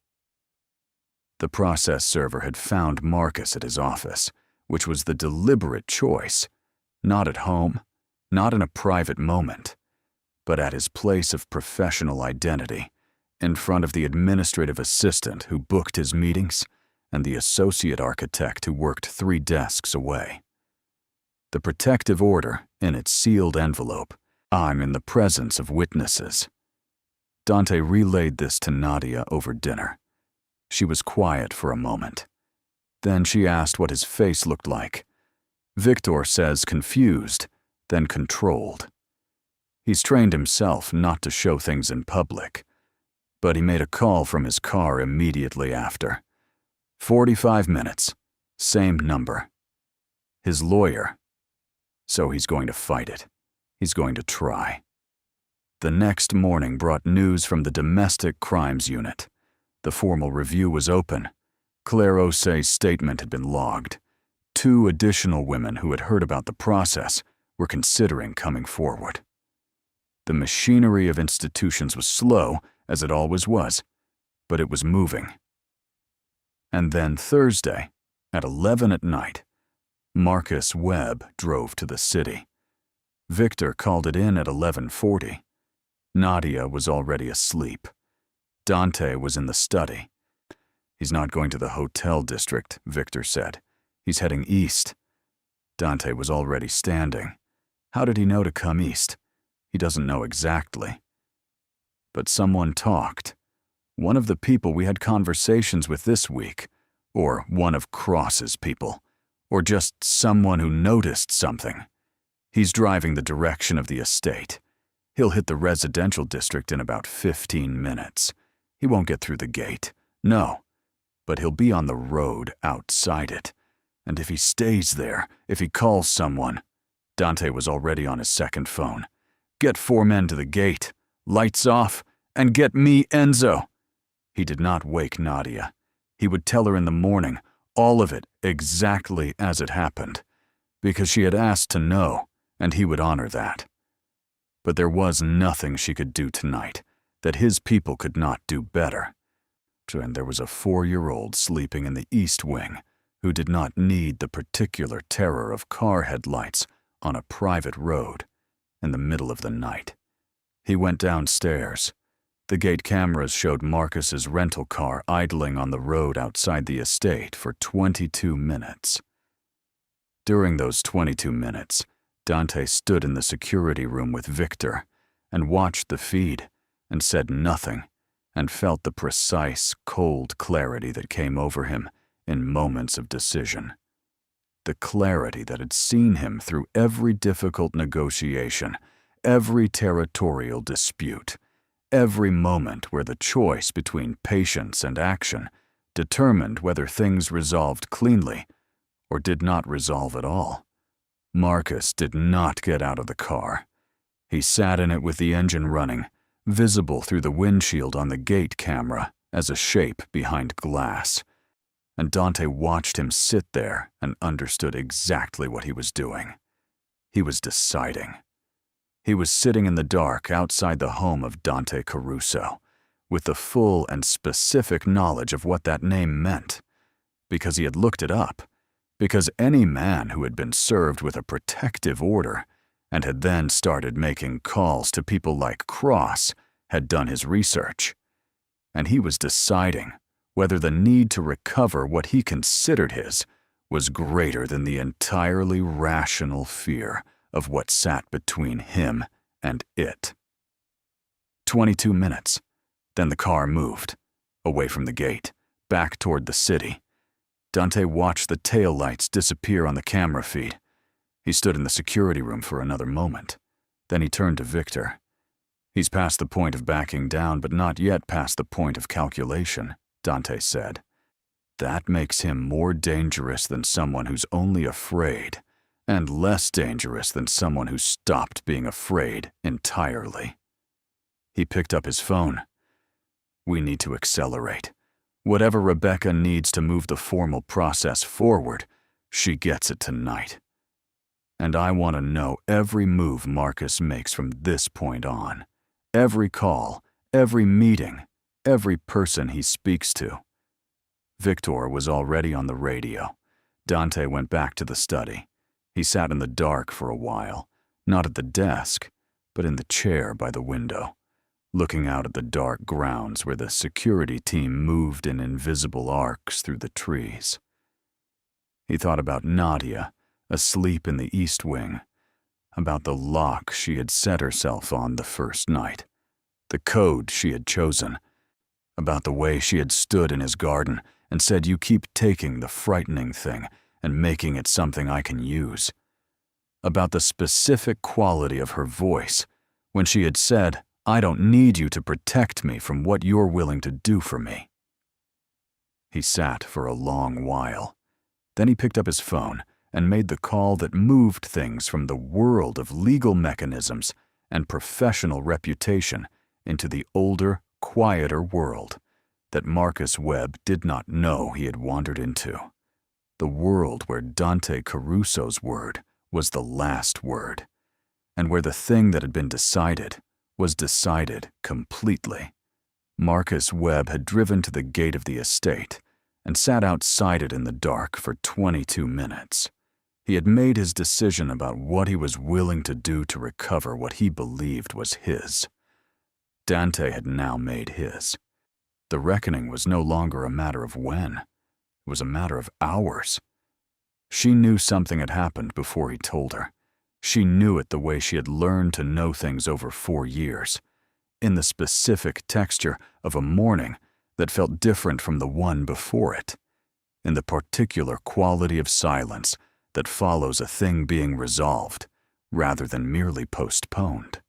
The process server had found Marcus at his office, which was the deliberate choice, not at home, not in a private moment, but at his place of professional identity, in front of the administrative assistant who booked his meetings and the associate architect who worked 3 desks away. The protective order in its sealed envelope, I'm in the presence of witnesses. Dante relayed this to Nadia over dinner. She was quiet for a moment. Then she asked what his face looked like. Victor says confused, then controlled. He's trained himself not to show things in public, but he made a call from his car immediately after. 45 minutes, same number. His lawyer. So he's going to fight it. He's going to try. The next morning brought news from the domestic crimes unit. The formal review was open. Claire Osei's statement had been logged. 2 additional women who had heard about the process were considering coming forward. The machinery of institutions was slow, as it always was, but it was moving. And then Thursday, at 11 at night, Marcus Webb drove to the city. Victor called it in at 11:40. Nadia was already asleep. Dante was in the study. He's not going to the hotel district, Victor said. He's heading east. Dante was already standing. How did he know to come east? He doesn't know exactly. But someone talked. One of the people we had conversations with this week, or one of Cross's people, or just someone who noticed something. He's driving the direction of the estate. He'll hit the residential district in about 15 minutes. He won't get through the gate, no, but he'll be on the road outside it. And if he stays there, if he calls someone, Dante was already on his second phone. Get 4 men to the gate, lights off, and get me Enzo. He did not wake Nadia. He would tell her in the morning, all of it exactly as it happened, because she had asked to know, and he would honor that. But there was nothing she could do tonight that his people could not do better. And there was a 4-year-old sleeping in the East Wing who did not need the particular terror of car headlights on a private road in the middle of the night. He went downstairs. The gate cameras showed Marcus's rental car idling on the road outside the estate for 22 minutes. During those 22 minutes, Dante stood in the security room with Victor and watched the feed and said nothing and felt the precise, cold clarity that came over him in moments of decision. The clarity that had seen him through every difficult negotiation, every territorial dispute, every moment where the choice between patience and action determined whether things resolved cleanly or did not resolve at all. Marcus did not get out of the car. He sat in it with the engine running, visible through the windshield on the gate camera as a shape behind glass. And Dante watched him sit there and understood exactly what he was doing. He was deciding. He was sitting in the dark outside the home of Dante Caruso, with the full and specific knowledge of what that name meant, because he had looked it up, because any man who had been served with a protective order and had then started making calls to people like Cross had done his research. And he was deciding whether the need to recover what he considered his was greater than the entirely rational fear of what sat between him and it. 22 minutes. Then the car moved, away from the gate, back toward the city. Dante watched the taillights disappear on the camera feed. He stood in the security room for another moment. Then he turned to Victor. He's past the point of backing down, but not yet past the point of calculation, Dante said. That makes him more dangerous than someone who's only afraid, and less dangerous than someone who stopped being afraid entirely. He picked up his phone. We need to accelerate. Whatever Rebecca needs to move the formal process forward, she gets it tonight. And I want to know every move Marcus makes from this point on. Every call, every meeting, every person he speaks to. Victor was already on the radio. Dante went back to the study. He sat in the dark for a while, not at the desk, but in the chair by the window, looking out at the dark grounds where the security team moved in invisible arcs through the trees. He thought about Nadia, asleep in the East Wing, about the lock she had set herself on the first night, the code she had chosen, about the way she had stood in his garden and said, "You keep taking the frightening thing and making it something I can use," about the specific quality of her voice when she had said, "I don't need you to protect me from what you're willing to do for me." He sat for a long while. Then he picked up his phone and made the call that moved things from the world of legal mechanisms and professional reputation into the older, quieter world that Marcus Webb did not know he had wandered into. The world where Dante Caruso's word was the last word, and where the thing that had been decided was decided completely. Marcus Webb had driven to the gate of the estate and sat outside it in the dark for 22 minutes. He had made his decision about what he was willing to do to recover what he believed was his. Dante had now made his. The reckoning was no longer a matter of when. It was a matter of hours. She knew something had happened before he told her. She knew it the way she had learned to know things over 4 years, in the specific texture of a morning that felt different from the one before it, in the particular quality of silence that follows a thing being resolved rather than merely postponed.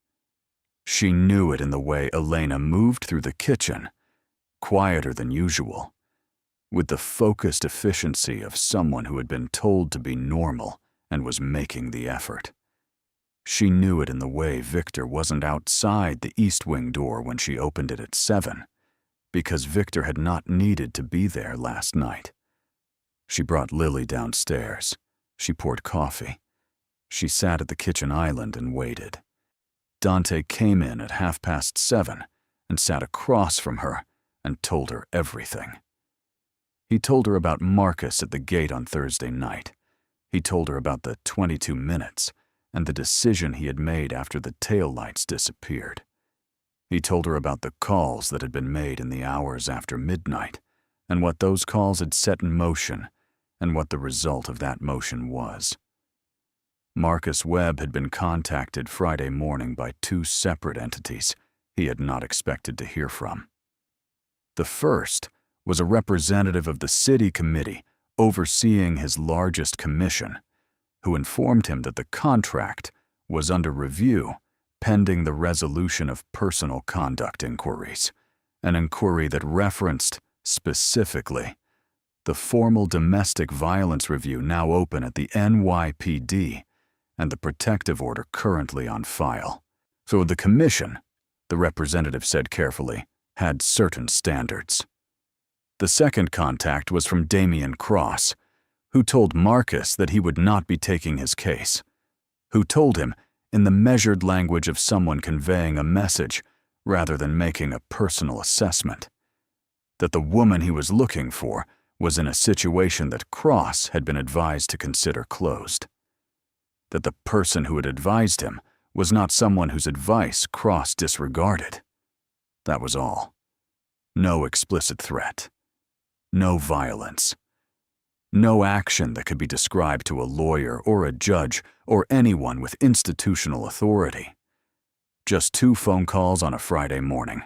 She knew it in the way Elena moved through the kitchen, quieter than usual, with the focused efficiency of someone who had been told to be normal and was making the effort. She knew it in the way Victor wasn't outside the East Wing door when she opened it at 7, because Victor had not needed to be there last night. She brought Lily downstairs. She poured coffee. She sat at the kitchen island and waited. Dante came in at 7:30 and sat across from her and told her everything. He told her about Marcus at the gate on Thursday night. He told her about the 22 minutes and the decision he had made after the taillights disappeared. He told her about the calls that had been made in the hours after midnight and what those calls had set in motion and what the result of that motion was. Marcus Webb had been contacted Friday morning by 2 separate entities he had not expected to hear from. The first was a representative of the city committee overseeing his largest commission, who informed him that the contract was under review pending the resolution of personal conduct inquiries, an inquiry that referenced, specifically, the formal domestic violence review now open at the NYPD and the protective order currently on file. So the commission, the representative said carefully, had certain standards. The second contact was from Damian Cross, who told Marcus that he would not be taking his case, who told him, in the measured language of someone conveying a message rather than making a personal assessment, that the woman he was looking for was in a situation that Cross had been advised to consider closed, that the person who had advised him was not someone whose advice Cross disregarded. That was all. No explicit threat. No violence. No action that could be described to a lawyer or a judge or anyone with institutional authority. Just 2 phone calls on a Friday morning.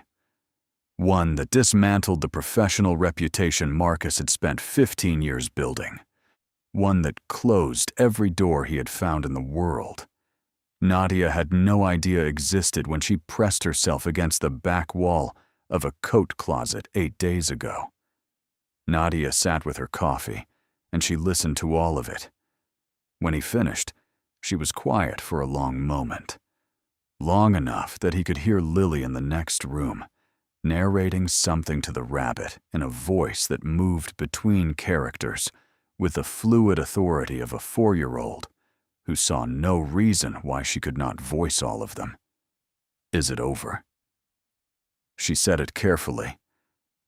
One that dismantled the professional reputation Marcus had spent 15 years building. One that closed every door he had found in the world. Nadia had no idea existed when she pressed herself against the back wall of a coat closet 8 days ago. Nadia sat with her coffee, and she listened to all of it. When he finished, she was quiet for a long moment. Long enough that he could hear Lily in the next room, narrating something to the rabbit in a voice that moved between characters with the fluid authority of a 4-year-old who saw no reason why she could not voice all of them. Is it over? She said it carefully,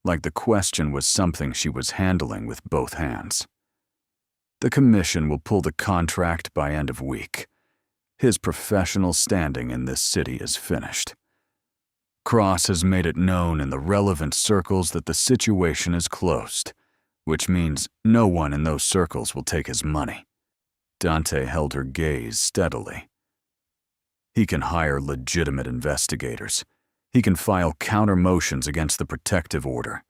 like the question was something she was handling with both hands. The commission will pull the contract by end of week. His professional standing in this city is finished. Cross has made it known in the relevant circles that the situation is closed, which means no one in those circles will take his money. Dante held her gaze steadily. He can hire legitimate investigators. He can file counter motions against the protective order.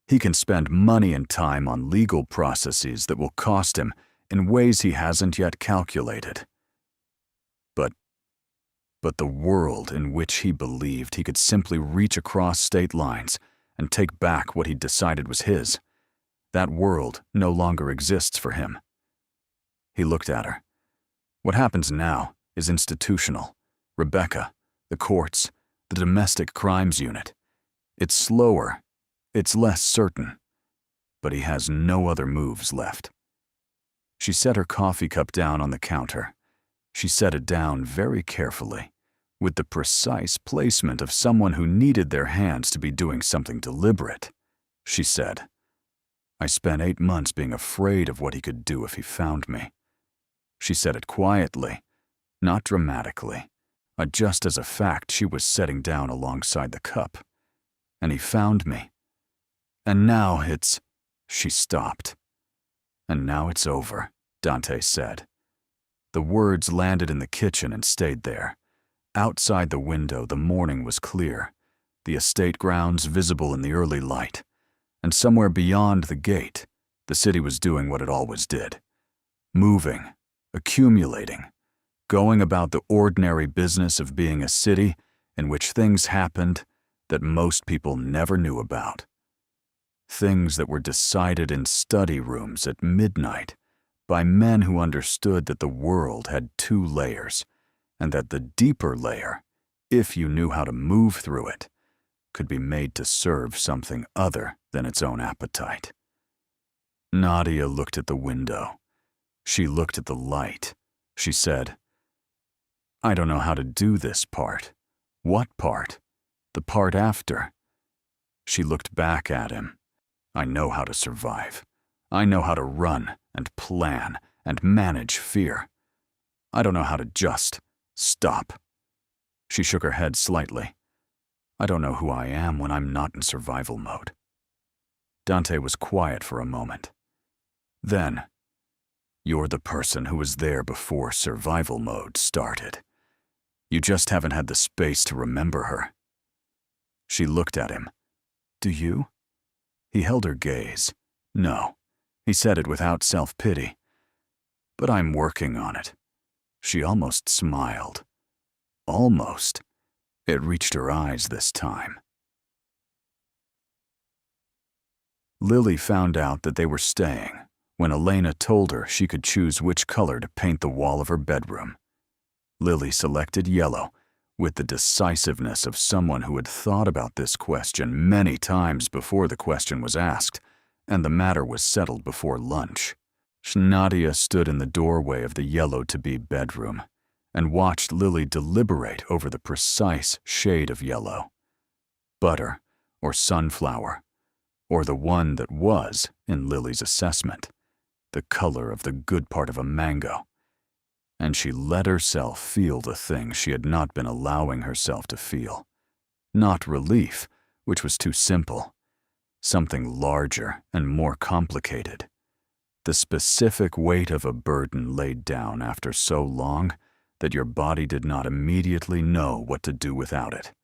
He can spend money and time on legal processes that will cost him in ways he hasn't yet calculated. But the world in which he believed he could simply reach across state lines and take back what he'd decided was his, that world no longer exists for him. He looked at her. What happens now is institutional. Rebecca, the courts, the domestic crimes unit. It's slower. It's less certain. But he has no other moves left. She set her coffee cup down on the counter. She set it down very carefully, with the precise placement of someone who needed their hands to be doing something deliberate. She said, "I spent 8 months being afraid of what he could do if he found me." She said it quietly, not dramatically, just as a fact she was setting down alongside the cup. "And he found me. And now it's—" She stopped. "And now it's over," Dante said. The words landed in the kitchen and stayed there. Outside the window, the morning was clear, the estate grounds visible in the early light, and somewhere beyond the gate, the city was doing what it always did, moving, accumulating, going about the ordinary business of being a city in which things happened that most people never knew about. Things that were decided in study rooms at midnight by men who understood that the world had 2 layers, and that the deeper layer, if you knew how to move through it, could be made to serve something other than its own appetite. Nadia looked at the window. She looked at the light. She said, "I don't know how to do this part." "What part?" "The part after." She looked back at him. "I know how to survive. I know how to run and plan and manage fear. I don't know how to just stop." She shook her head slightly. "I don't know who I am when I'm not in survival mode." Dante was quiet for a moment. Then, "You're the person who was there before survival mode started. You just haven't had the space to remember her." She looked at him. "Do you?" He held her gaze. "No." He said it without self-pity. "But I'm working on it." She almost smiled. Almost. It reached her eyes this time. Lily found out that they were staying when Elena told her she could choose which color to paint the wall of her bedroom. Lily selected yellow, with the decisiveness of someone who had thought about this question many times before the question was asked, and the matter was settled before lunch. Nadia stood in the doorway of the yellow-to-be bedroom and watched Lily deliberate over the precise shade of yellow. Butter or sunflower, or the one that was, in Lily's assessment, the color of the good part of a mango. And she let herself feel the thing she had not been allowing herself to feel. Not relief, which was too simple. Something larger and more complicated. The specific weight of a burden laid down after so long that your body did not immediately know what to do without it.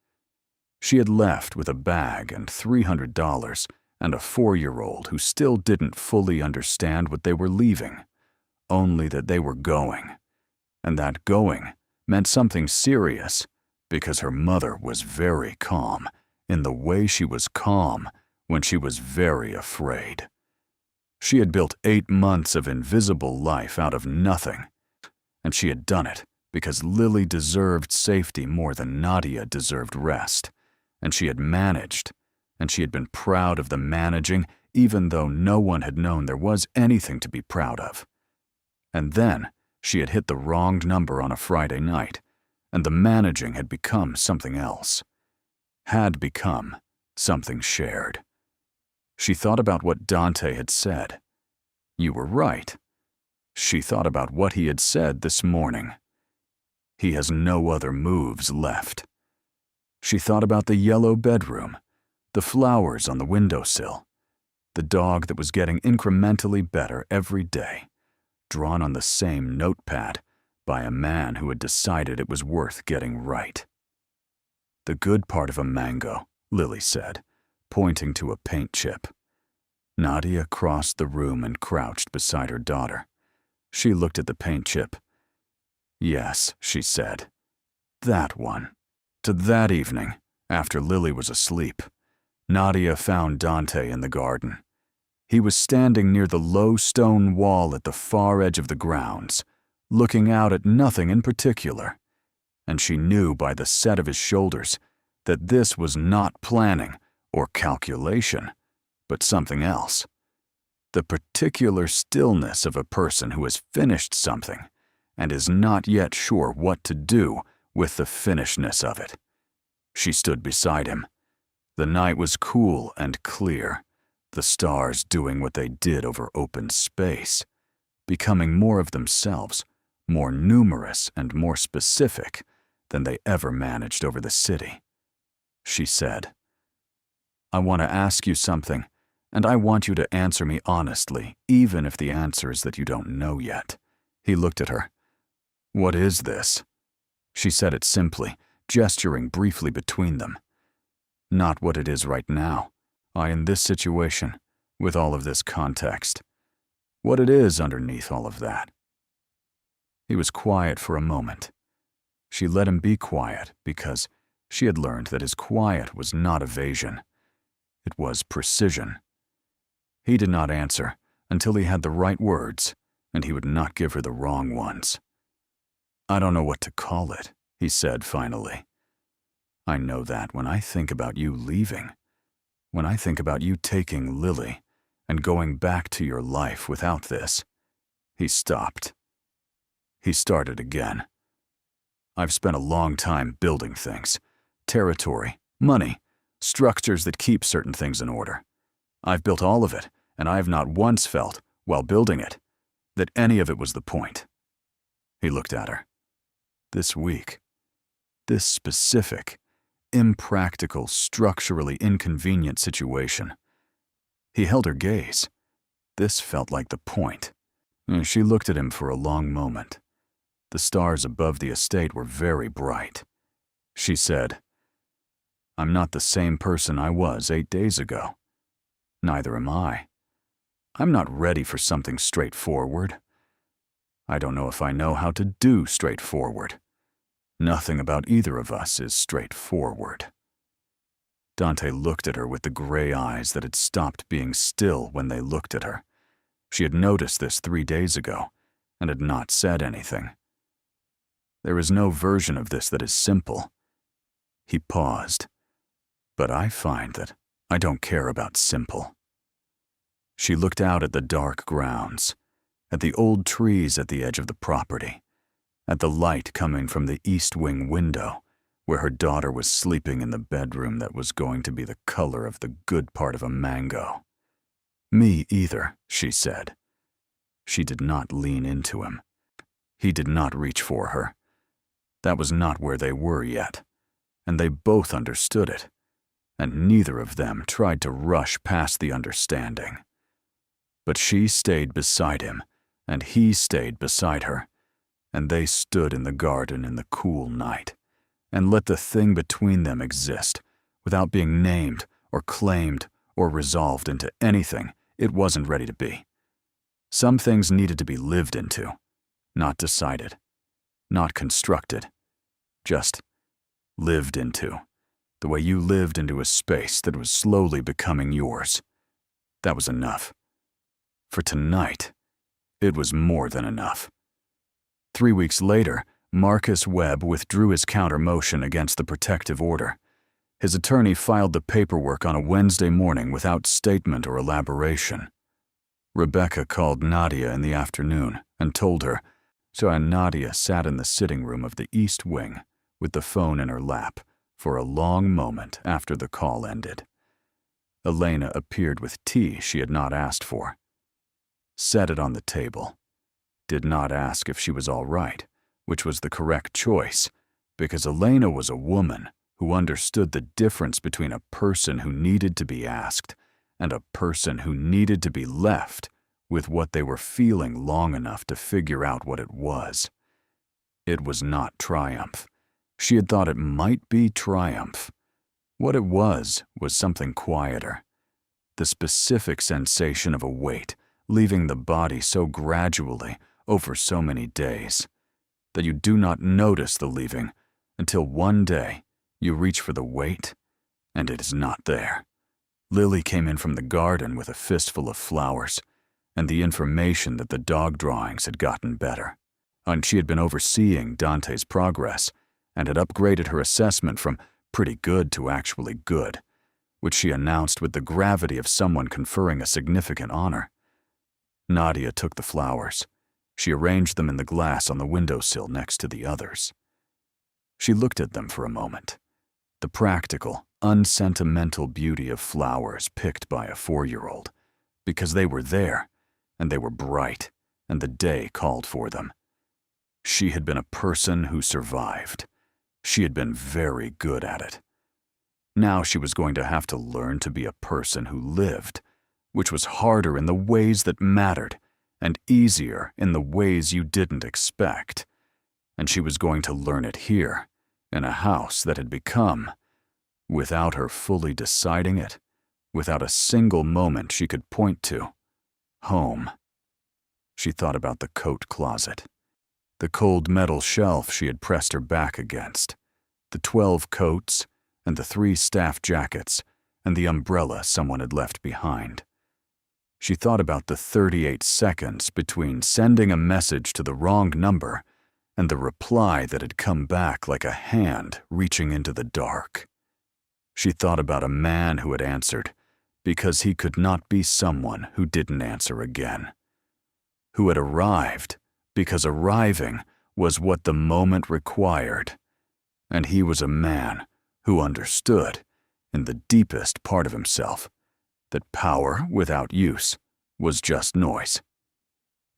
She had left with a bag and $300 and a 4-year-old who still didn't fully understand what they were leaving, only that they were going. And that going meant something serious, because her mother was very calm in the way she was calm when she was very afraid. She had built 8 months of invisible life out of nothing, and she had done it because Lily deserved safety more than Nadia deserved rest, and she had managed, and she had been proud of the managing even though no one had known there was anything to be proud of. And then she had hit the wrong number on a Friday night, and the managing had become something else. Had become something shared. She thought about what Dante had said. You were right. She thought about what he had said this morning. He has no other moves left. She thought about the yellow bedroom, the flowers on the windowsill, the dog that was getting incrementally better every day, drawn on the same notepad by a man who had decided it was worth getting right. The good part of a mango, Lily said, pointing to a paint chip. Nadia crossed the room and crouched beside her daughter. She looked at the paint chip. Yes, she said. That one. To that evening, after Lily was asleep, Nadia found Dante in the garden. He was standing near the low stone wall at the far edge of the grounds, looking out at nothing in particular, and she knew by the set of his shoulders that this was not planning or calculation, but something else. The particular stillness of a person who has finished something and is not yet sure what to do with the finishedness of it. She stood beside him. The night was cool and clear, the stars doing what they did over open space, becoming more of themselves, more numerous and more specific than they ever managed over the city. She said, "I want to ask you something, and I want you to answer me honestly, even if the answer is that you don't know yet." He looked at her. "What is this?" She said it simply, gesturing briefly between them. "Not what it is right now. In this situation, with all of this context. What it is underneath all of that." He was quiet for a moment. She let him be quiet because she had learned that his quiet was not evasion. It was precision. He did not answer until he had the right words, and he would not give her the wrong ones. "I don't know what to call it," he said finally. "I know that when I think about you leaving, when I think about you taking Lily and going back to your life without this." He stopped. He started again. "I've spent a long time building things, territory, money, structures that keep certain things in order. I've built all of it, and I have not once felt, while building it, that any of it was the point." He looked at her. This week, this specific, impractical, structurally inconvenient situation. He held her gaze. This felt like the point. She looked at him for a long moment. The stars above the estate were very bright. She said, "I'm not the same person I was 8 days ago. Neither am I. I'm not ready for something straightforward. I don't know if I know how to do straightforward. Nothing about either of us is straightforward." Dante looked at her with the gray eyes that had stopped being still when they looked at her. She had noticed this 3 days ago and had not said anything. "There is no version of this that is simple." He paused. "But I find that I don't care about simple." She looked out at the dark grounds, at the old trees at the edge of the property, at the light coming from the east wing window, where her daughter was sleeping in the bedroom that was going to be the color of the good part of a mango. "Me either," she said. She did not lean into him. He did not reach for her. That was not where they were yet, and they both understood it, and neither of them tried to rush past the understanding. But she stayed beside him, and he stayed beside her, and they stood in the garden in the cool night, and let the thing between them exist, without being named or claimed or resolved into anything it wasn't ready to be. Some things needed to be lived into, not decided, not constructed, just lived into, the way you lived into a space that was slowly becoming yours. That was enough. For tonight, it was more than enough. 3 weeks later, Marcus Webb withdrew his counter-motion against the protective order. His attorney filed the paperwork on a Wednesday morning without statement or elaboration. Rebecca called Nadia in the afternoon and told her, so Nadia sat in the sitting room of the East Wing with the phone in her lap for a long moment after the call ended. Elena appeared with tea she had not asked for. Set it on the table. Did not ask if she was all right, which was the correct choice, because Elena was a woman who understood the difference between a person who needed to be asked and a person who needed to be left with what they were feeling long enough to figure out what it was. It was not triumph. She had thought it might be triumph. What it was something quieter. The specific sensation of a weight leaving the body so gradually over so many days that you do not notice the leaving until one day you reach for the weight and it is not there. Lily came in from the garden with a fistful of flowers and the information that the dog drawings had gotten better, and she had been overseeing Dante's progress and had upgraded her assessment from pretty good to actually good, which she announced with the gravity of someone conferring a significant honor. Nadia took the flowers. She arranged them in the glass on the windowsill next to the others. She looked at them for a moment. The practical, unsentimental beauty of flowers picked by a 4-year-old, because they were there, and they were bright, and the day called for them. She had been a person who survived. She had been very good at it. Now she was going to have to learn to be a person who lived, which was harder in the ways that mattered, and easier in the ways you didn't expect. And she was going to learn it here, in a house that had become, without her fully deciding it, without a single moment she could point to, home. She thought about the coat closet, the cold metal shelf she had pressed her back against, the 12 coats, and the 3 staff jackets, and the umbrella someone had left behind. She thought about the 38 seconds between sending a message to the wrong number and the reply that had come back like a hand reaching into the dark. She thought about a man who had answered because he could not be someone who didn't answer again, who had arrived because arriving was what the moment required, and he was a man who understood, in the deepest part of himself, that power without use was just noise.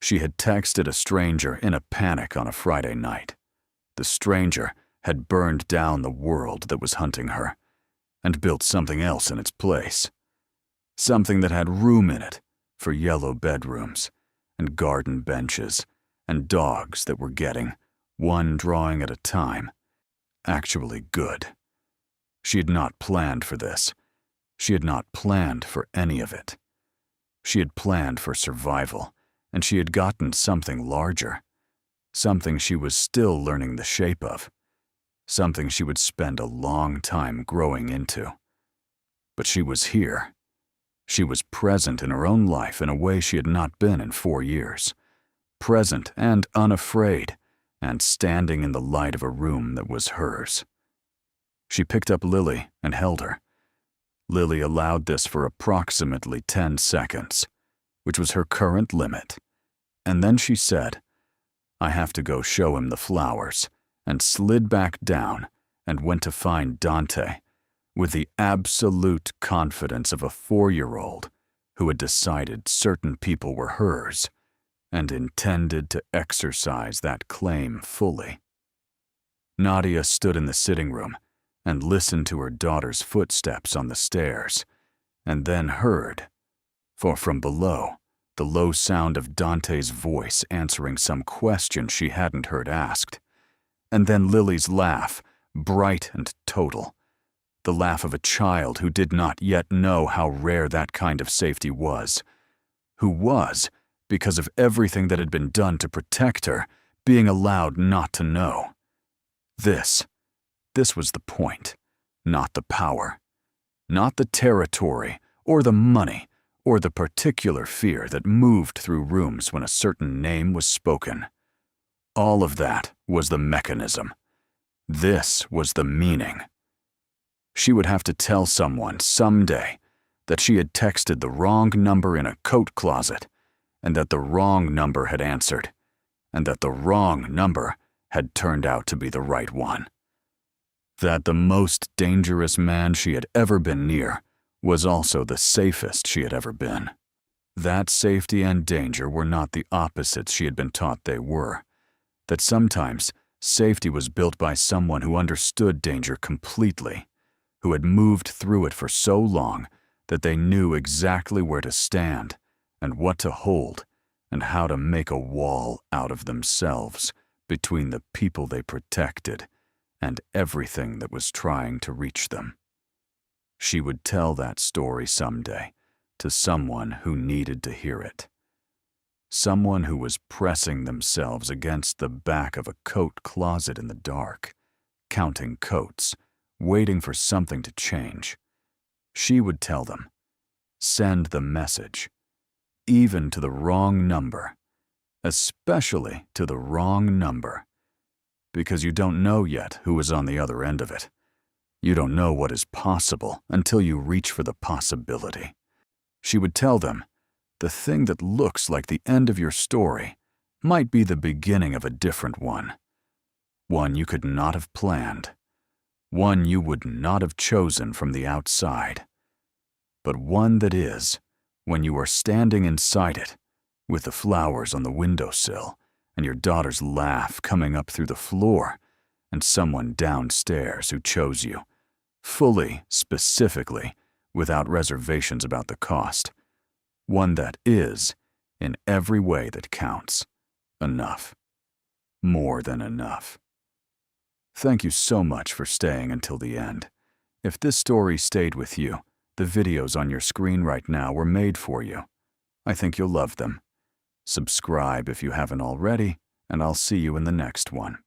She had texted a stranger in a panic on a Friday night. The stranger had burned down the world that was hunting her and built something else in its place. Something that had room in it for yellow bedrooms and garden benches and dogs that were getting, one drawing at a time, actually good. She had not planned for this. She had not planned for any of it. She had planned for survival, and she had gotten something larger, something she was still learning the shape of, something she would spend a long time growing into. But she was here. She was present in her own life in a way she had not been in 4 years, present and unafraid, and standing in the light of a room that was hers. She picked up Lily and held her. Lily allowed this for approximately 10 seconds, which was her current limit. And then she said, "I have to go show him the flowers," and slid back down and went to find Dante with the absolute confidence of a 4-year-old who had decided certain people were hers and intended to exercise that claim fully. Nadia stood in the sitting room and listened to her daughter's footsteps on the stairs, and then heard, for from below, the low sound of Dante's voice answering some question she hadn't heard asked, and then Lily's laugh, bright and total, the laugh of a child who did not yet know how rare that kind of safety was, who was, because of everything that had been done to protect her, being allowed not to know. This was the point, not the power, not the territory, or the money, or the particular fear that moved through rooms when a certain name was spoken. All of that was the mechanism. This was the meaning. She would have to tell someone someday that she had texted the wrong number in a coat closet, and that the wrong number had answered, and that the wrong number had turned out to be the right one. That the most dangerous man she had ever been near was also the safest she had ever been. That safety and danger were not the opposites she had been taught they were. That sometimes safety was built by someone who understood danger completely, who had moved through it for so long that they knew exactly where to stand and what to hold and how to make a wall out of themselves between the people they protected and everything that was trying to reach them. She would tell that story someday to someone who needed to hear it. Someone who was pressing themselves against the back of a coat closet in the dark, counting coats, waiting for something to change. She would tell them, send the message, even to the wrong number, especially to the wrong number, because you don't know yet who is on the other end of it. You don't know what is possible until you reach for the possibility. She would tell them, the thing that looks like the end of your story might be the beginning of a different one. one you could not have planned, one you would not have chosen from the outside, but one that is, when you are standing inside it, with the flowers on the windowsill and your daughter's laugh coming up through the floor, and someone downstairs who chose you, fully, specifically, without reservations about the cost. One that is, in every way that counts, enough. More than enough. Thank you so much for staying until the end. If this story stayed with you, the videos on your screen right now were made for you. I think you'll love them. Subscribe if you haven't already, and I'll see you in the next one.